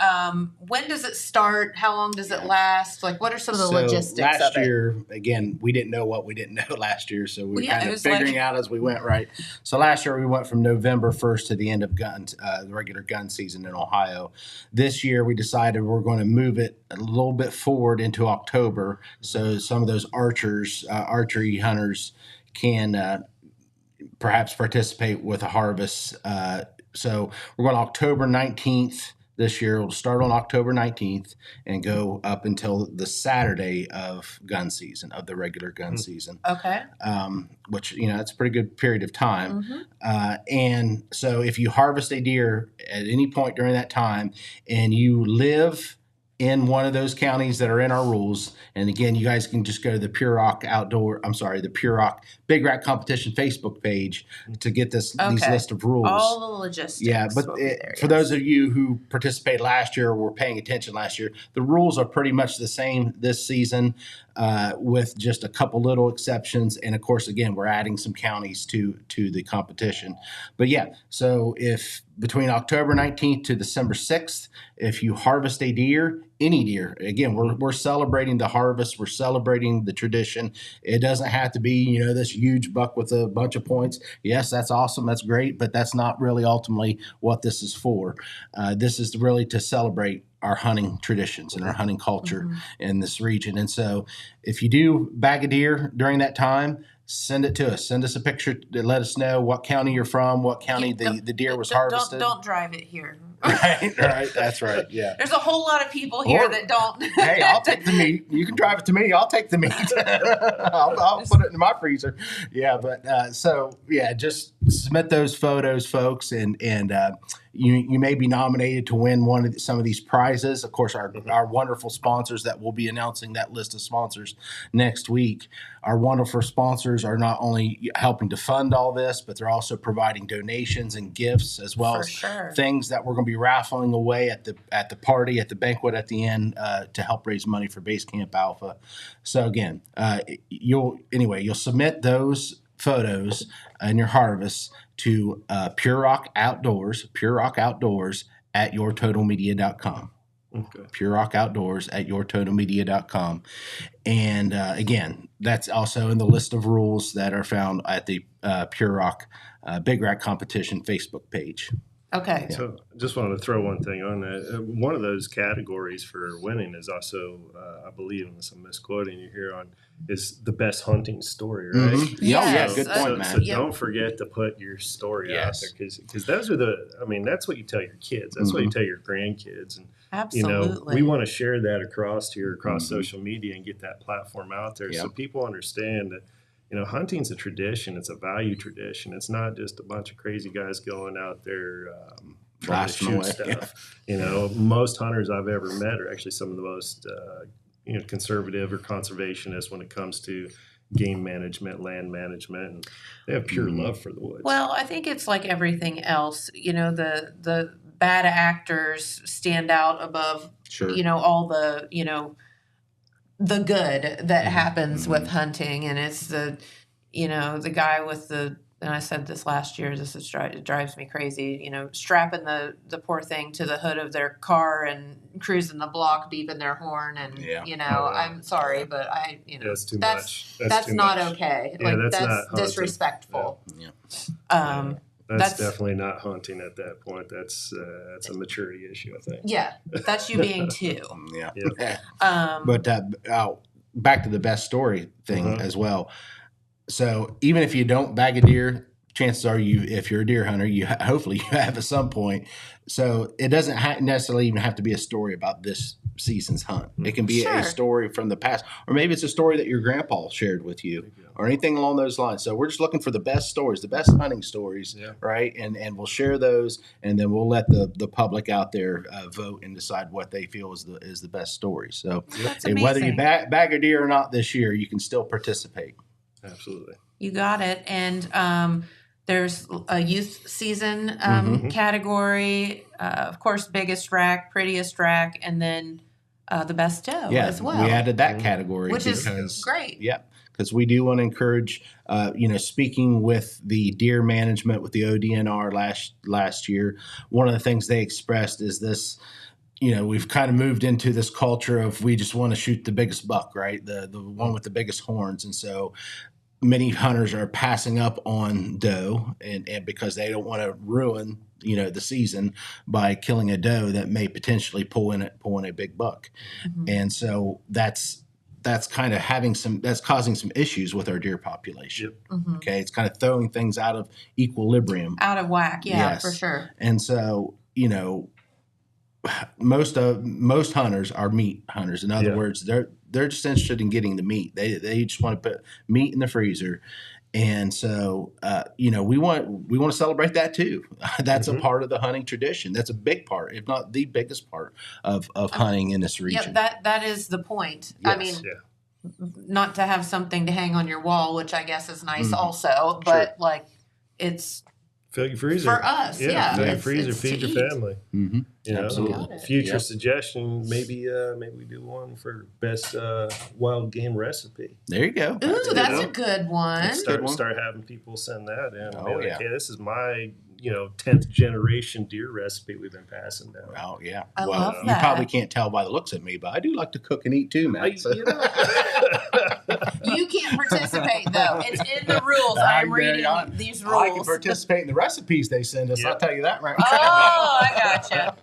When does it start? How long does it last? Like, what are some of the logistics of it? Last year, again, we didn't know what we didn't know last year, so we were kind of figuring out as we went, right? So last year we went from November 1st to the end of the regular gun season in Ohio. This year we decided we're going to move it a little bit forward into October, so some of those archery hunters can perhaps participate with a harvest. So we're going October 19th this year. We'll start on October 19th and go up until the Saturday of gun season, of the regular gun season. Okay. Which, that's a pretty good period of time. And so if you harvest a deer at any point during that time and you live in one of those counties that are in our rules, and again, you guys can just go to the Pure Rock Big Rack Competition Facebook page to get these list of rules. All the logistics. Yeah, but for those of you who participated last year or were paying attention last year, the rules are pretty much the same this season, with just a couple little exceptions. And of course, again, we're adding some counties to the competition. But yeah, so if between October 19th to December 6th, if you harvest a deer, any deer, again, we're celebrating the harvest, we're celebrating the tradition. It doesn't have to be, this huge buck with a bunch of points. Yes, that's awesome, that's great, but that's not really ultimately what this is for. This is really to celebrate our hunting traditions and our hunting culture in this region. And so if you do bag a deer during that time, send it to us. Send us a picture to let us know what county you're from, what county the deer was harvested. Don't drive it here. Right, that's right, yeah. There's a whole lot of people here that don't. Hey, I'll take the meat. You can drive it to me. I'll take the meat. I'll put it in my freezer. Yeah, but just submit those photos, folks, and you may be nominated to win some of these prizes. Of course, our wonderful sponsors that we'll be announcing that list of sponsors next week. Our wonderful sponsors are not only helping to fund all this, but they're also providing donations and gifts as well as things that we're going to be raffling away at the party, at the banquet at the end to help raise money for Base Camp Alpha. So again, you'll submit those photos and your harvests to Pure Rock Outdoors at yourtotalmedia.com. Pure Rock Outdoors at yourtotalmedia.com. And again, that's also in the list of rules that are found at the Pure Rock Big Rack Competition Facebook page. Okay. So just wanted to throw one thing on that. One of those categories for winning is also, I believe, unless I'm misquoting you here, is the best hunting story, right? Mm-hmm. Yes. Good point, Matt. So don't forget to put your story out there, because those are that's what you tell your kids. That's what you tell your grandkids. And Absolutely. we want to share that across social media and get that platform out there so people understand that hunting's a tradition. It's a value tradition. It's not just a bunch of crazy guys going out there trying to shoot stuff. Most hunters I've ever met are actually some of the most conservative or conservationists when it comes to game management, land management, and they have pure love for the woods. Well, I think it's like everything else. The bad actors stand out above all the good that happens with hunting, and it's the guy with the, and I said this last year, it drives me crazy, strapping the poor thing to the hood of their car and cruising the block, beeping their horn, and I'm sorry, but that's too much. That's too not much. okay. Yeah, Like that's that's not disrespectful. Yeah. That's definitely not hunting at that point. That's a maturity issue, I think. Yeah, that's you being two. But back to the best story thing as well. So even if you don't bag a deer, chances are if you're a deer hunter, hopefully you have at some point. So it doesn't necessarily even have to be a story about this season's hunt. It can be a story from the past, or maybe it's a story that your grandpa shared with you, or anything along those lines. So we're just looking for the best stories, the best hunting stories, right? And we'll share those, and then we'll let the public out there vote and decide what they feel is the best story. So whether you bag a deer or not this year, you can still participate. Absolutely. You got it. And there's a youth season category, of course, biggest rack, prettiest rack, and then the best doe as well. We added that category, which is great. Yeah, because we do want to encourage, speaking with the deer management with the ODNR last year, one of the things they expressed is this. We've kind of moved into this culture of we just want to shoot the biggest buck, right? The one with the biggest horns. And so many hunters are passing up on doe and because they don't want to ruin, the season by killing a doe that may potentially pull in a big buck. Mm-hmm. And so that's kind of that's causing some issues with our deer population. Yep. Mm-hmm. Okay. It's kind of throwing things out of equilibrium. Out of whack. Yeah, yes. For sure. And so, most hunters are meat hunters. In other words, they're just interested in getting the meat. They just want to put meat in the freezer, and so we want to celebrate that too. That's a part of the hunting tradition. That's a big part, if not the biggest part of hunting in this region. Yeah, that is the point. Yes. I mean, not to have something to hang on your wall, which I guess is nice also, but like it's. Fill your freezer. For us, yeah. Fill your freezer, feed your family. Mm-hmm. Absolutely. Future suggestion, maybe we do one for best wild game recipe. There you go. Ooh, that's a good one. Start having people send that in. Okay, this is my 10th generation deer recipe we've been passing down. Oh yeah. I love that. You probably can't tell by the looks of me, but I do like to cook and eat too, man. You can't participate though. It's in the rules. I'm reading these rules. I can participate in the recipes they send us. I'll tell you that right now. Oh, I gotcha.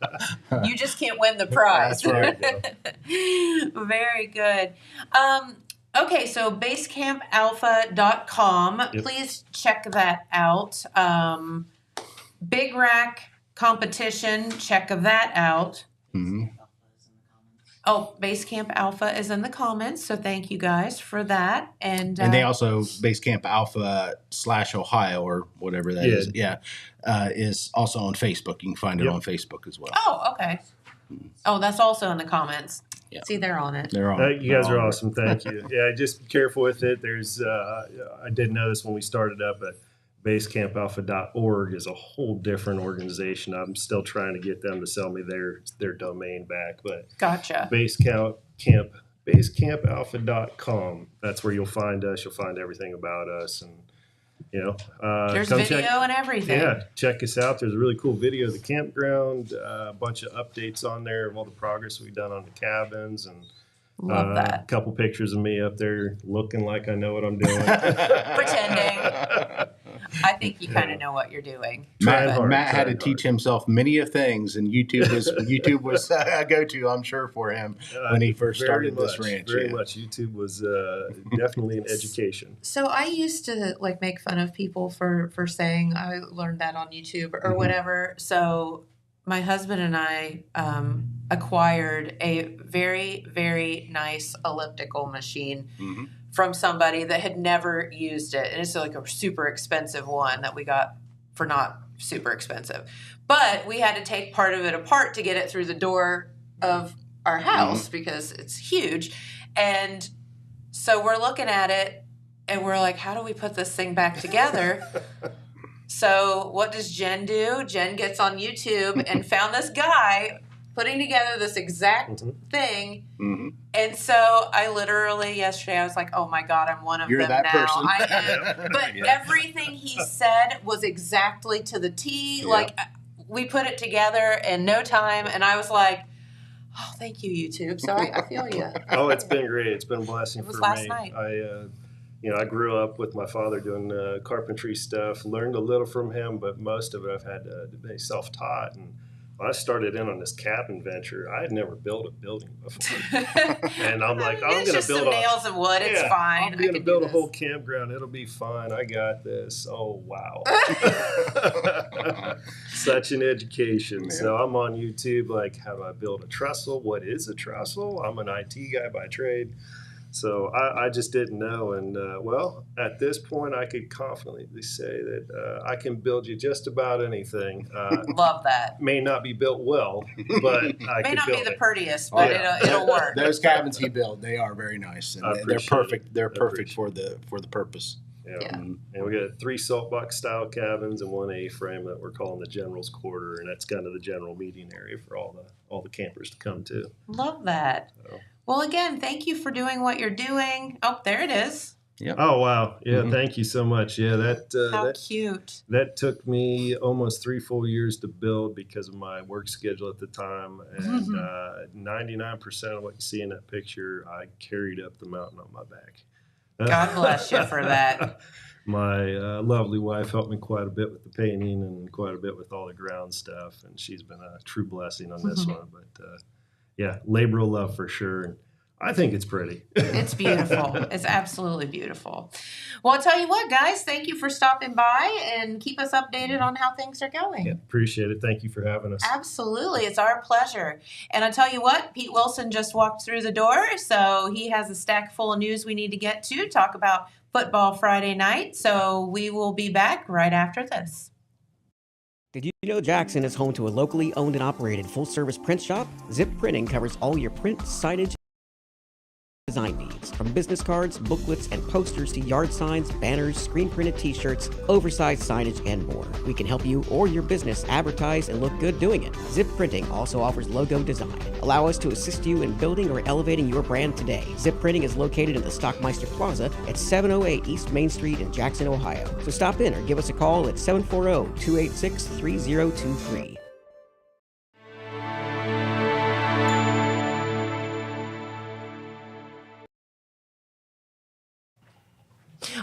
You just can't win the prize. That's right. Very good. Okay, so basecampalpha.com. Yep. Please check that out. Big Rack Competition, check that out. Mm-hmm. Oh, Basecamp Alpha is in the comments, so thank you guys for that. And they also Basecamp Alpha /Ohio or whatever that is. Yeah, is also on Facebook. You can find it on Facebook as well. Oh, okay. Oh, that's also in the comments. Yeah. See, they're on it. They're on. You guys are awesome. Thank you. Yeah, just be careful with it. There's, I did notice when we started up, but basecampalpha.org is a whole different organization. I'm still trying to get them to sell me their domain back, but gotcha. Basecampalpha.com. That's where you'll find us. You'll find everything about us, and There's come video check, and everything. Yeah, check us out. There's a really cool video of the campground, a bunch of updates on there of all the progress we've done on the cabins, and Love that. a couple pictures of me up there looking like I know what I'm doing. Pretending. I think you kind of know what you're doing. Matt had to teach himself many of things, and YouTube was a go-to, I'm sure, for him when he first started this ranch. Very much. YouTube was definitely an education. So I used to like make fun of people for saying I learned that on YouTube or whatever. So my husband and I acquired a very, very nice elliptical machine from somebody that had never used it. And it's like a super expensive one that we got for not super expensive. But we had to take part of it apart to get it through the door of our house because it's huge. And so we're looking at it and we're like, how do we put this thing back together? So what does Jen do? Jen gets on YouTube and found this guy putting together this exact thing. And so I literally yesterday I was like, oh my God, I'm one of You're them that now. person. I am. But everything he said was exactly to the T. Yeah. Like we put it together in no time, and I was like, oh, thank you, YouTube. So I feel you. Oh, it's been great. It's been a blessing for me. It was last night. I grew up with my father doing carpentry stuff, learned a little from him, but most of it I've had to be self-taught. And when I started in on this cabin venture, I had never built a building before. And I'm like, I'm going to just build some nails and wood. It's fine. I'm going to build a whole campground. It'll be fine. I got this. Oh, wow. Such an education. Yeah. So I'm on YouTube, like, how do I build a trestle? What is a trestle? I'm an IT guy by trade. So I just didn't know. And, at this point, I could confidently say that I can build you just about anything. Love that. May not be built well, but I May can not build be the it. prettiest, but it'll work. Those cabins he built, they are very nice, and I they're appreciate perfect. it. They're I perfect appreciate for the purpose. Yeah. And we got 3 saltbox style cabins and 1 A-frame that we're calling the General's Quarter, and that's kind of the general meeting area for all the campers to come to. Love that. So. Well, again, thank you for doing what you're doing. Oh, there it is. Yep. Oh wow! Yeah, thank you so much. Yeah, How cute. that took me almost 3 full years to build because of my work schedule at the time, and 99% of what you see in that picture, I carried up the mountain on my back. God bless you for that. My lovely wife helped me quite a bit with the painting and quite a bit with all the ground stuff, and she's been a true blessing on this one. But labor of love for sure. And I think it's pretty. It's beautiful. It's absolutely beautiful. Well, I'll tell you what, guys, thank you for stopping by and keep us updated on how things are going. Yeah, appreciate it. Thank you for having us. Absolutely. It's our pleasure. And I'll tell you what, Pete Wilson just walked through the door, so he has a stack full of news we need to get to, talk about football Friday night. So we will be back right after this. Did you know Jackson is home to a locally owned and operated full-service print shop? Zip Printing covers all your print, signage, design needs, from business cards, booklets, and posters to yard signs, banners, screen-printed t-shirts, oversized signage, and more. We can help you or your business advertise and look good doing it. Zip Printing also offers logo design. Allow us to assist you in building or elevating your brand today. Zip Printing is located in the Stockmeister Plaza at 708 East Main Street in Jackson, Ohio. So stop in or give us a call at 740-286-3023.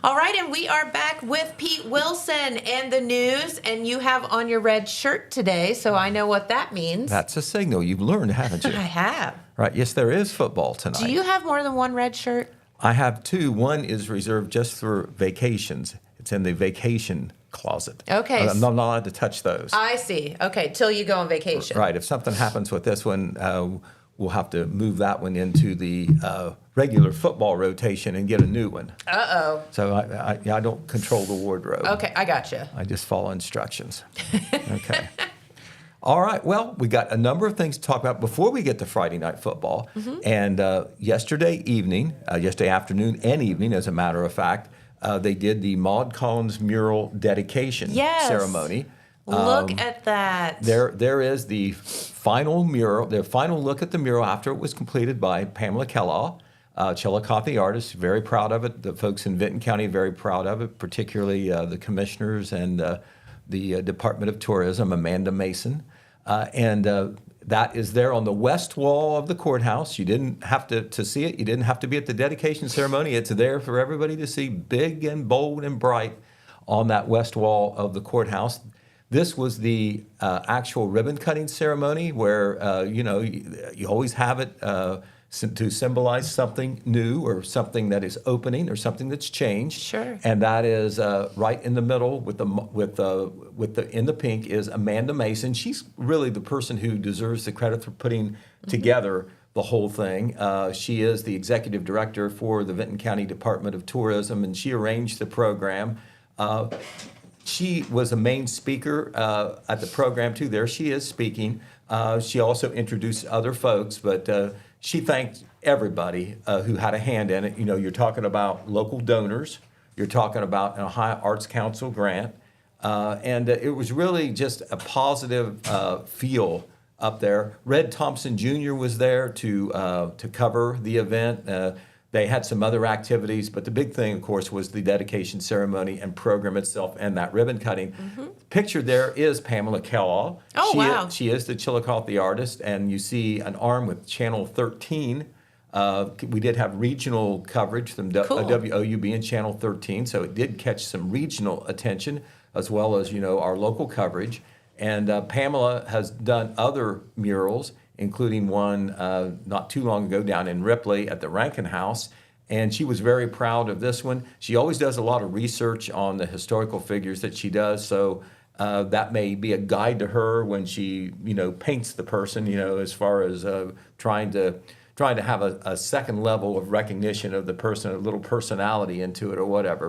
All right, and we are back with Pete Wilson and the news, and you have on your red shirt today, so I know what that means. That's a signal. You've learned, haven't you? I have. Right. Yes, there is football tonight. Do you have more than one red shirt? I have 2. One is reserved just for vacations. It's in the vacation closet. Okay. I'm not allowed to touch those. I see. Okay, till you go on vacation. Right. If something happens with this one, we'll have to move that one into the regular football rotation and get a new one. Uh-oh. So I don't control the wardrobe. Okay, I gotcha. I just follow instructions. Okay. All right. Well, we got a number of things to talk about before we get to Friday night football. And yesterday afternoon and evening, as a matter of fact, they did the Maud Collins mural dedication ceremony. Look at that. There is the final mural, the final look at the mural after it was completed by Pamela Kellogg. Chillicothe, the artist, very proud of it. The folks in Vinton County, very proud of it, particularly the commissioners and the Department of Tourism, Amanda Mason. That is there on the west wall of the courthouse. You didn't have to see it. You didn't have to be at the dedication ceremony. It's there for everybody to see, big and bold and bright on that west wall of the courthouse. This was the actual ribbon cutting ceremony where, you always have it to symbolize something new or something that is opening or something that's changed. Sure. And that is right in the middle with the in the pink is Amanda Mason. She's really the person who deserves the credit for putting together the whole thing. She is the executive director for the Vinton County Department of Tourism, and she arranged the program. She was a main speaker at the program too. There she is speaking. She also introduced other folks, but she thanked everybody who had a hand in it. You know, you're talking about local donors. You're talking about an Ohio Arts Council grant. And it was really just a positive feel up there. Red Thompson Jr. was there to cover the event. They had some other activities, but the big thing, of course, was the dedication ceremony and program itself and that ribbon cutting. Pictured there is Pamela Kellogg. Oh, wow. She is the Chillicothe artist, and you see an arm with Channel 13. We did have regional coverage from Cool. WOUB and Channel 13, so it did catch some regional attention as well as, our local coverage. And Pamela has done other murals, including one not too long ago down in Ripley at the Rankin House. And she was very proud of this one. She always does a lot of research on the historical figures that she does, so that may be a guide to her when she, paints the person, as far as trying to have a second level of recognition of the person, a little personality into it or whatever.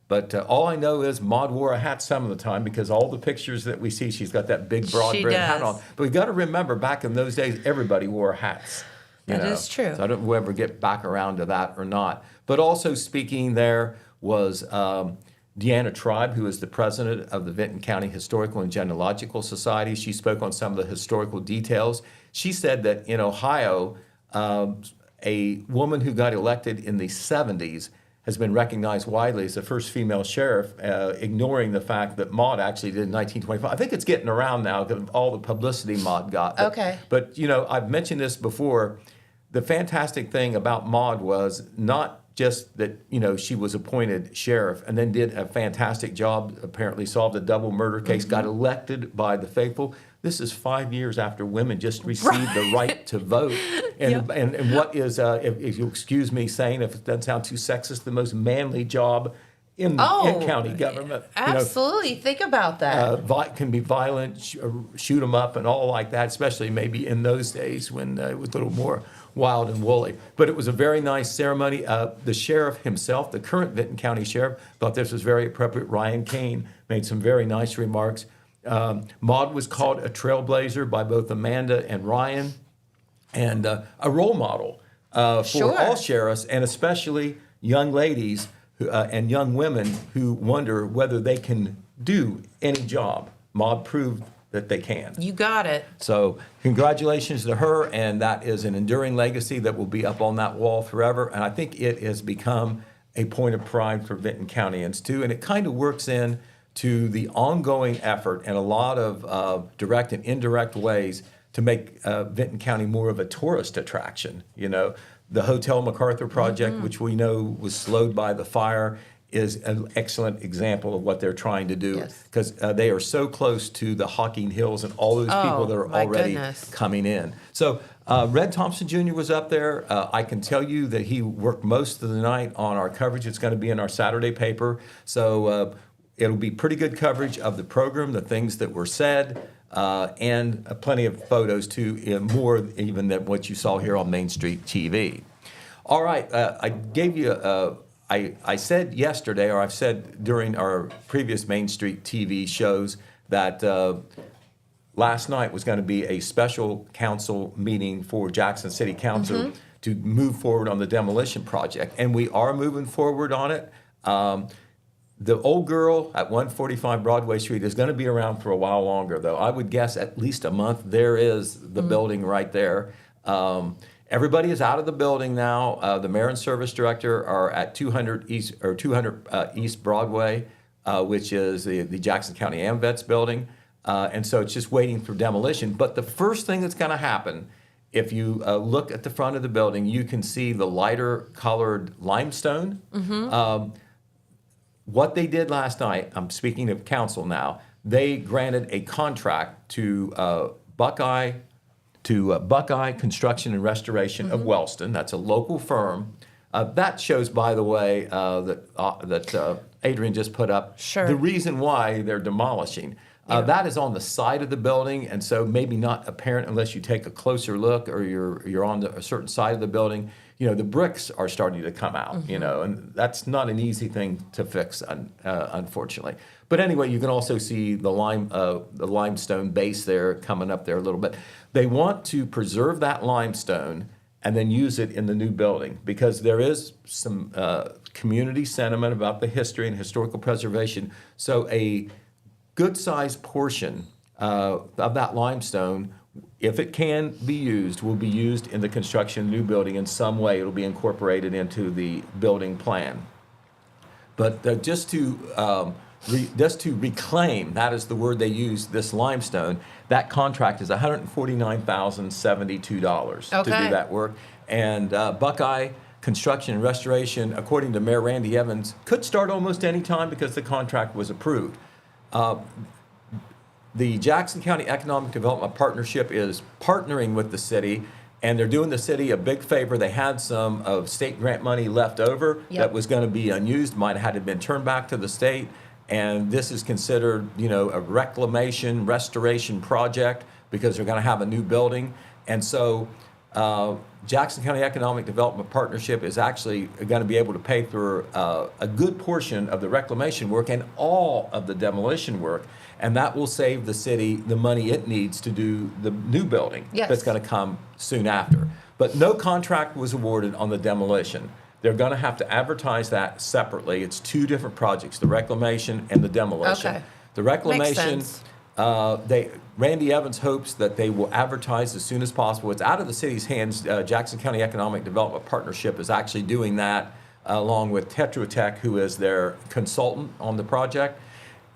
But all I know is Maud wore a hat some of the time because all the pictures that we see, she's got that big broad brimmed hat on. But we've got to remember, back in those days, everybody wore hats. That is true. So I don't know if we'll ever get back around to that or not. But also speaking there was Deanna Tribe, who is the president of the Vinton County Historical and Genealogical Society. She spoke on some of the historical details. She said that in Ohio, a woman who got elected in the 70s has been recognized widely as the first female sheriff, ignoring the fact that Maud actually did in 1925. I think it's getting around now because of all the publicity Maud got. Okay. But, I've mentioned this before. The fantastic thing about Maud was not just that, she was appointed sheriff and then did a fantastic job, apparently solved a double murder case, got elected by the faithful. This is 5 years after women just received the right to vote. And what is, if you'll excuse me saying, if it doesn't sound too sexist, the most manly job in county government. Absolutely. Think about that. Can be violent, shoot them up and all like that, especially maybe in those days when it was a little more wild and woolly. But it was a very nice ceremony. The sheriff himself, the current Vinton County sheriff, thought this was very appropriate. Ryan Kane made some very nice remarks. Maud was called a trailblazer by both Amanda and Ryan, and a role model for all sheriffs, and especially young ladies and young women who wonder whether they can do any job. Maud proved that they can. You got it. So congratulations to her, and that is an enduring legacy that will be up on that wall forever, and I think it has become a point of pride for Vinton Countyans too, and it kind of works in to the ongoing effort in a lot of direct and indirect ways to make Vinton County more of a tourist attraction. The Hotel MacArthur project, which we know was slowed by the fire, is an excellent example of what they're trying to do, because they are so close to the Hocking Hills and all those people that are already coming in. So Red Thompson Jr. was up there. I can tell you that he worked most of the night on our coverage. It's going to be in our Saturday paper. So it'll be pretty good coverage of the program, the things that were said, and plenty of photos too, more even than what you saw here on Main Street TV. All right, I gave you, I said yesterday, or I've said during our previous Main Street TV shows, that last night was going to be a special council meeting for Jackson City Council to move forward on the demolition project, and we are moving forward on it. The old girl at 145 Broadway Street is going to be around for a while longer, though. I would guess at least a month. There is the building right there. Everybody is out of the building now. The mayor and service director are at 200 East Broadway, which is the Jackson County AMVETS building. And so it's just waiting for demolition. But the first thing that's going to happen, if you look at the front of the building, you can see the lighter colored limestone. What they did last night, I'm speaking of council now, they granted a contract to Buckeye Construction and Restoration of Wellston. That's a local firm. That shows, by the way, that Adrian just put up the reason why they're demolishing. That is on the side of the building, and so maybe not apparent unless you take a closer look or you're on a certain side of the building. The bricks are starting to come out, and that's not an easy thing to fix, unfortunately. But anyway, you can also see the limestone base there coming up there a little bit. They want to preserve that limestone and then use it in the new building because there is some community sentiment about the history and historical preservation. So a good-sized portion of that limestone, if it can be used, will be used in the construction of the new building in some way. It'll be incorporated into the building plan. But just to reclaim, that is the word they use, this limestone, that contract is $149,072 to do that work. And Buckeye Construction and Restoration, according to Mayor Randy Evans, could start almost any time because the contract was approved. The Jackson County Economic Development Partnership is partnering with the city, and they're doing the city a big favor. They had some of state grant money left over that was going to be unused, might have had to been turned back to the state, and this is considered, a reclamation, restoration project because they're going to have a new building. And so Jackson County Economic Development Partnership is actually going to be able to pay for a good portion of the reclamation work and all of the demolition work, and that will save the city the money it needs to do the new building that's going to come soon after. But no contract was awarded on the demolition. They're going to have to advertise that separately. It's two different projects, the reclamation and the demolition. Okay. The reclamation, Makes sense. Randy Evans hopes that they will advertise as soon as possible. It's out of the city's hands. Jackson County Economic Development Partnership is actually doing that along with Tetra Tech, who is their consultant on the project.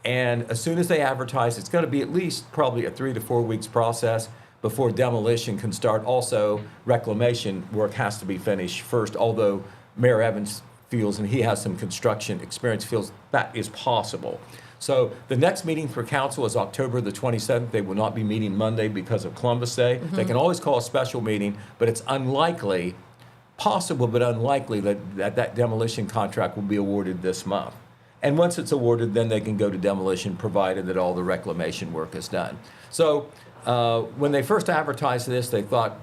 And as soon as they advertise, it's going to be at least probably a 3 to 4 weeks process before demolition can start. Also, reclamation work has to be finished first, although Mayor Evans feels, and he has some construction experience, feels that is possible. So the next meeting for council is October the 27th. They will not be meeting Monday because of Columbus Day. They can always call a special meeting, but it's unlikely, possible but unlikely, that demolition contract will be awarded this month. And once it's awarded, then they can go to demolition, provided that all the reclamation work is done. So when they first advertised this, they thought,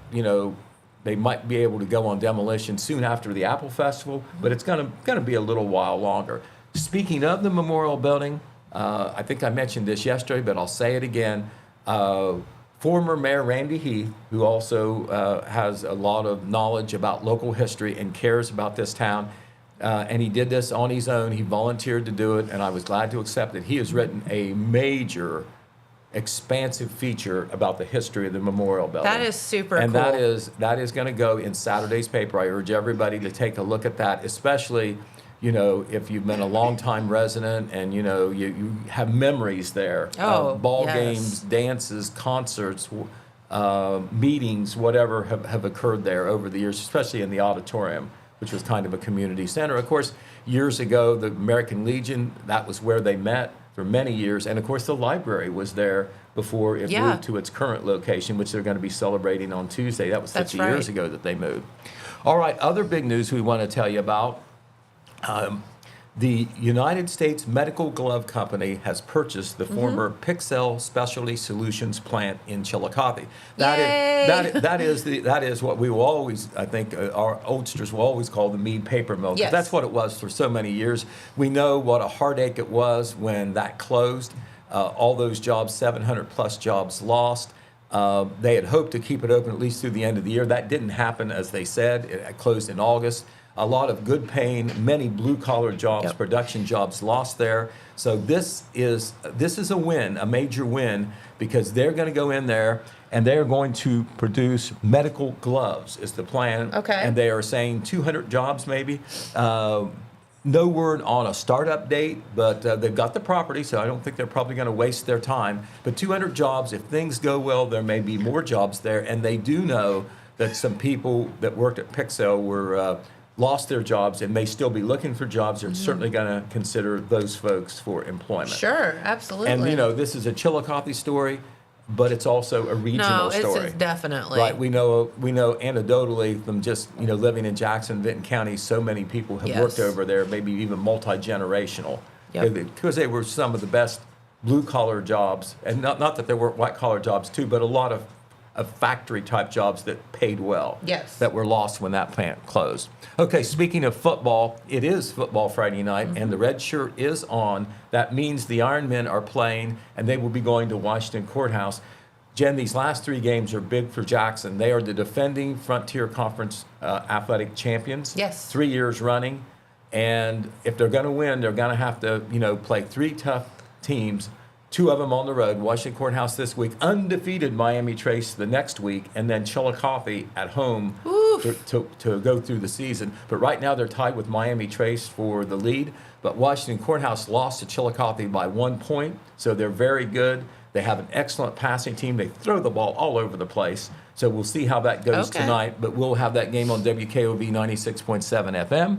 they might be able to go on demolition soon after the Apple Festival, but it's going to be a little while longer. Speaking of the Memorial Building, I think I mentioned this yesterday, but I'll say it again. Former Mayor Randy Heath, who also has a lot of knowledge about local history and cares about this town, and he did this on his own. He volunteered to do it, and I was glad to accept it. He has written a major, expansive feature about the history of the Memorial Building. That is super and cool. that is going to go in Saturday's paper. I urge everybody to take a look at that, especially if you've been a longtime resident and you have memories there, ball games, dances, concerts, meetings, whatever have occurred there over the years, especially in the auditorium, which was kind of a community center. Of course, years ago, the American Legion, that was where they met for many years, and of course the library was there before it moved to its current location, which they're going to be celebrating on Tuesday. That was 50 years ago that they moved. All right, other big news we want to tell you about. The United States Medical Glove Company has purchased the former Pixel Specialty Solutions plant in Chillicothe. That is what we will always, I think, our oldsters will always call the Mead paper mill. Yes. That's what it was for so many years. We know what a heartache it was when that closed. All those jobs, 700 plus jobs lost. They had hoped to keep it open at least through the end of the year. That didn't happen, as they said. It closed in August. A lot of good paying, many blue-collar jobs, production jobs lost there. So this is a win, a major win, because they're going to go in there and they're going to produce medical gloves is the plan. Okay. And they are saying 200 jobs maybe. No word on a startup date, but they've got the property, so I don't think they're probably going to waste their time. But 200 jobs, if things go well, there may be more jobs there. And they do know that some people that worked at Pixel were lost their jobs and may still be looking for jobs. They're certainly going to consider those folks for employment. Sure, absolutely. And, this is a Chillicothe story, but it's also a regional story. It's definitely. Right, we know anecdotally from just living in Jackson, Vinton County, so many people have worked over there, maybe even multi-generational, because they were some of the best blue-collar jobs, and not that there weren't white-collar jobs too, but a lot of factory-type jobs that paid well, that were lost when that plant closed. Okay, speaking of football, it is Football Friday night, and the red shirt is on. That means the Iron Men are playing, and they will be going to Washington Courthouse. Jen, these last 3 games are big for Jackson. They are the defending Frontier Conference athletic champions, 3 years running, and if they're going to win, they're going to have to, play 3 tough teams. 2 of them on the road, Washington Courthouse this week, undefeated Miami Trace the next week, and then Chillicothe at home to go through the season. But right now they're tied with Miami Trace for the lead. But Washington Courthouse lost to Chillicothe by 1 point, so they're very good. They have an excellent passing team. They throw the ball all over the place. So we'll see how that goes tonight. But we'll have that game on WKOV 96.7 FM.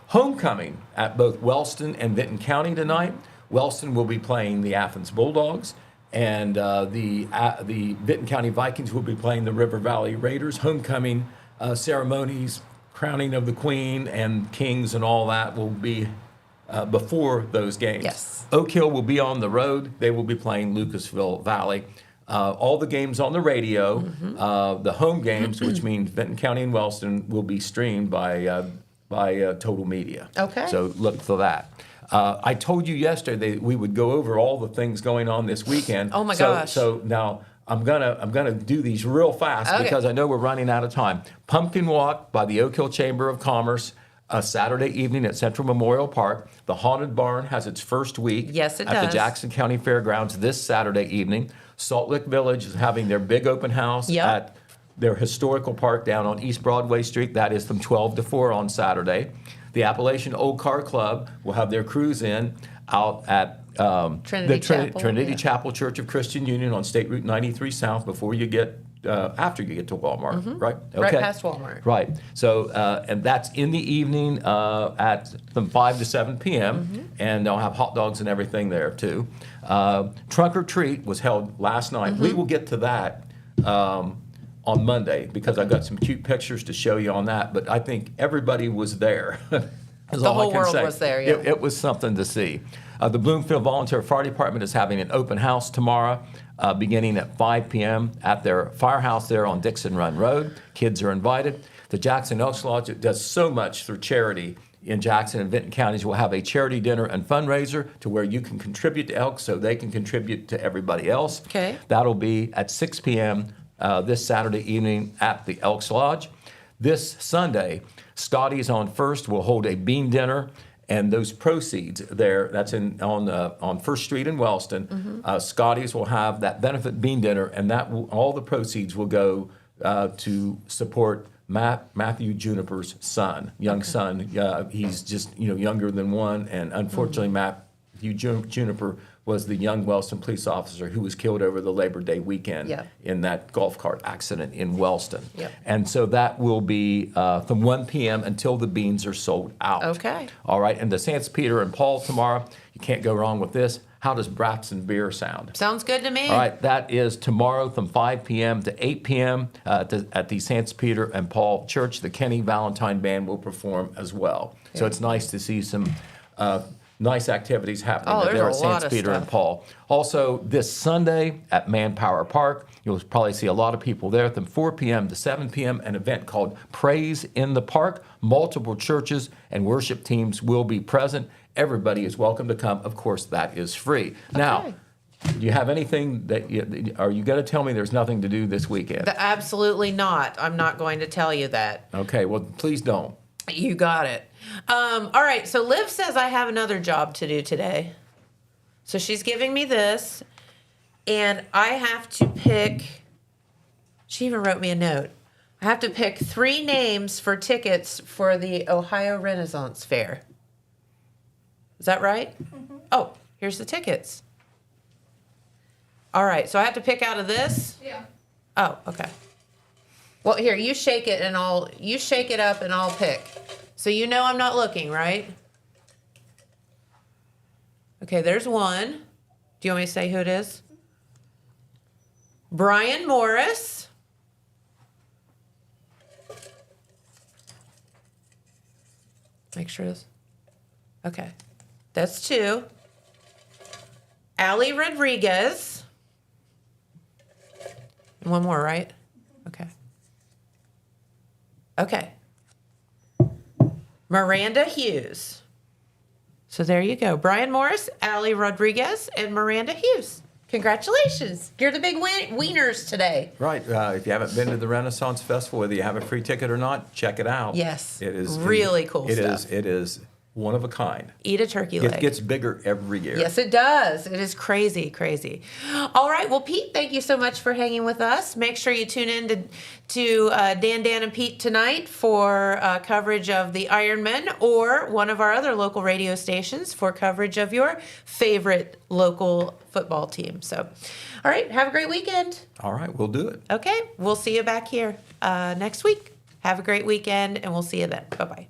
Homecoming at both Wellston and Vinton County tonight. Wellston will be playing the Athens Bulldogs, and the Vinton County Vikings will be playing the River Valley Raiders. Homecoming ceremonies, crowning of the Queen and Kings and all that will be before those games. Oak Hill will be on the road. They will be playing Lucasville Valley. All the games on the radio, the home games, which means Vinton County and Wellston, will be streamed by Total Media. Okay. So look for that. I told you yesterday we would go over all the things going on this weekend. Oh my gosh. So now I'm gonna do these real fast because I know we're running out of time. Pumpkin Walk by the Oak Hill Chamber of Commerce, a Saturday evening at Central Memorial Park. The Haunted Barn has its first week at the Jackson County Fairgrounds this Saturday evening. Salt Lick Village is having their big open house at their historical park down on East Broadway Street. That is from 12 to 4 on Saturday. The Appalachian Old Car Club will have their cruise in out at Trinity Chapel Church of Christian Union on State Route 93 South before you get after you get to Walmart, right? Okay. Right past Walmart. Right. So and that's in the evening at from 5 to 7 p.m. And they'll have hot dogs and everything there too. Trunk or Treat was held last night. We will get to that on Monday because I've got some cute pictures to show you on that. But I think everybody was there. The whole world was there, It was something to see. The Bloomfield Volunteer Fire Department is having an open house tomorrow beginning at 5 p.m. at their firehouse there on Dixon Run Road. Kids are invited. The Jackson Elks Lodge does so much through charity in Jackson and Vinton counties. Will have a charity dinner and fundraiser to where you can contribute to Elks so they can contribute to everybody else. Okay. That'll be at 6 p.m. This Saturday evening at the Elks Lodge. This Sunday, Scotty's on First will hold a bean dinner, and those proceeds there, that's on First Street in Wellston. Scotty's will have that benefit bean dinner, and all the proceeds will go to support Matthew Juniper's son, young son. He's just younger than one, and unfortunately, Matthew Juniper was the young Wellston police officer who was killed over the Labor Day weekend in that golf cart accident in Wellston. And so that will be from 1 p.m. until the beans are sold out. Okay. All right, and the St. Peter and Paul tomorrow, you can't go wrong with this. How does Bratson Beer sound? Sounds good to me. All right, that is tomorrow from 5 p.m. to 8 p.m. At the St. Peter and Paul Church. The Kenny Valentine Band will perform as well. So it's nice to see some nice activities happening there at St. Peter and Paul. Also, this Sunday at Manpower Park, you'll probably see a lot of people there from 4 p.m. to 7 p.m., an event called Praise in the Park. Multiple churches and worship teams will be present. Everybody is welcome to come. Of course, that is free. Now, Do you have anything are you going to tell me there's nothing to do this weekend? Absolutely not. I'm not going to tell you that. Okay, well, please don't. You got it. All right, so Liv says I have another job to do today. So she's giving me this, and I have to pick, she even wrote me a note. I have to pick 3 names for tickets for the Ohio Renaissance Fair. Is that right? Mm-hmm. Oh, here's the tickets. All right, so I have to pick out of this? Yeah. Oh, okay. Well, here, you shake it you shake it up and I'll pick. So you know I'm not looking, right? Okay, there's one. Do you want me to say who it is? Brian Morris. Make sure it is. Okay. That's 2. Ali Rodriguez. And one more, right? Okay. Okay. Miranda Hughes. So there you go. Brian Morris, Ali Rodriguez, and Miranda Hughes. Congratulations. You're the big wieners today. Right. If you haven't been to the Renaissance Festival, whether you have a free ticket or not, check it out. Yes. It is really cool stuff. It is one of a kind. Eat a turkey leg. It gets bigger every year. Yes, it does. It is crazy, crazy. All right. Well, Pete, thank you so much for hanging with us. Make sure you tune in to Dan, and Pete tonight for coverage of the Ironmen, or one of our other local radio stations for coverage of your favorite local football team. So, all right. Have a great weekend. All right. We'll do it. Okay. We'll see you back here next week. Have a great weekend, and we'll see you then. Bye-bye.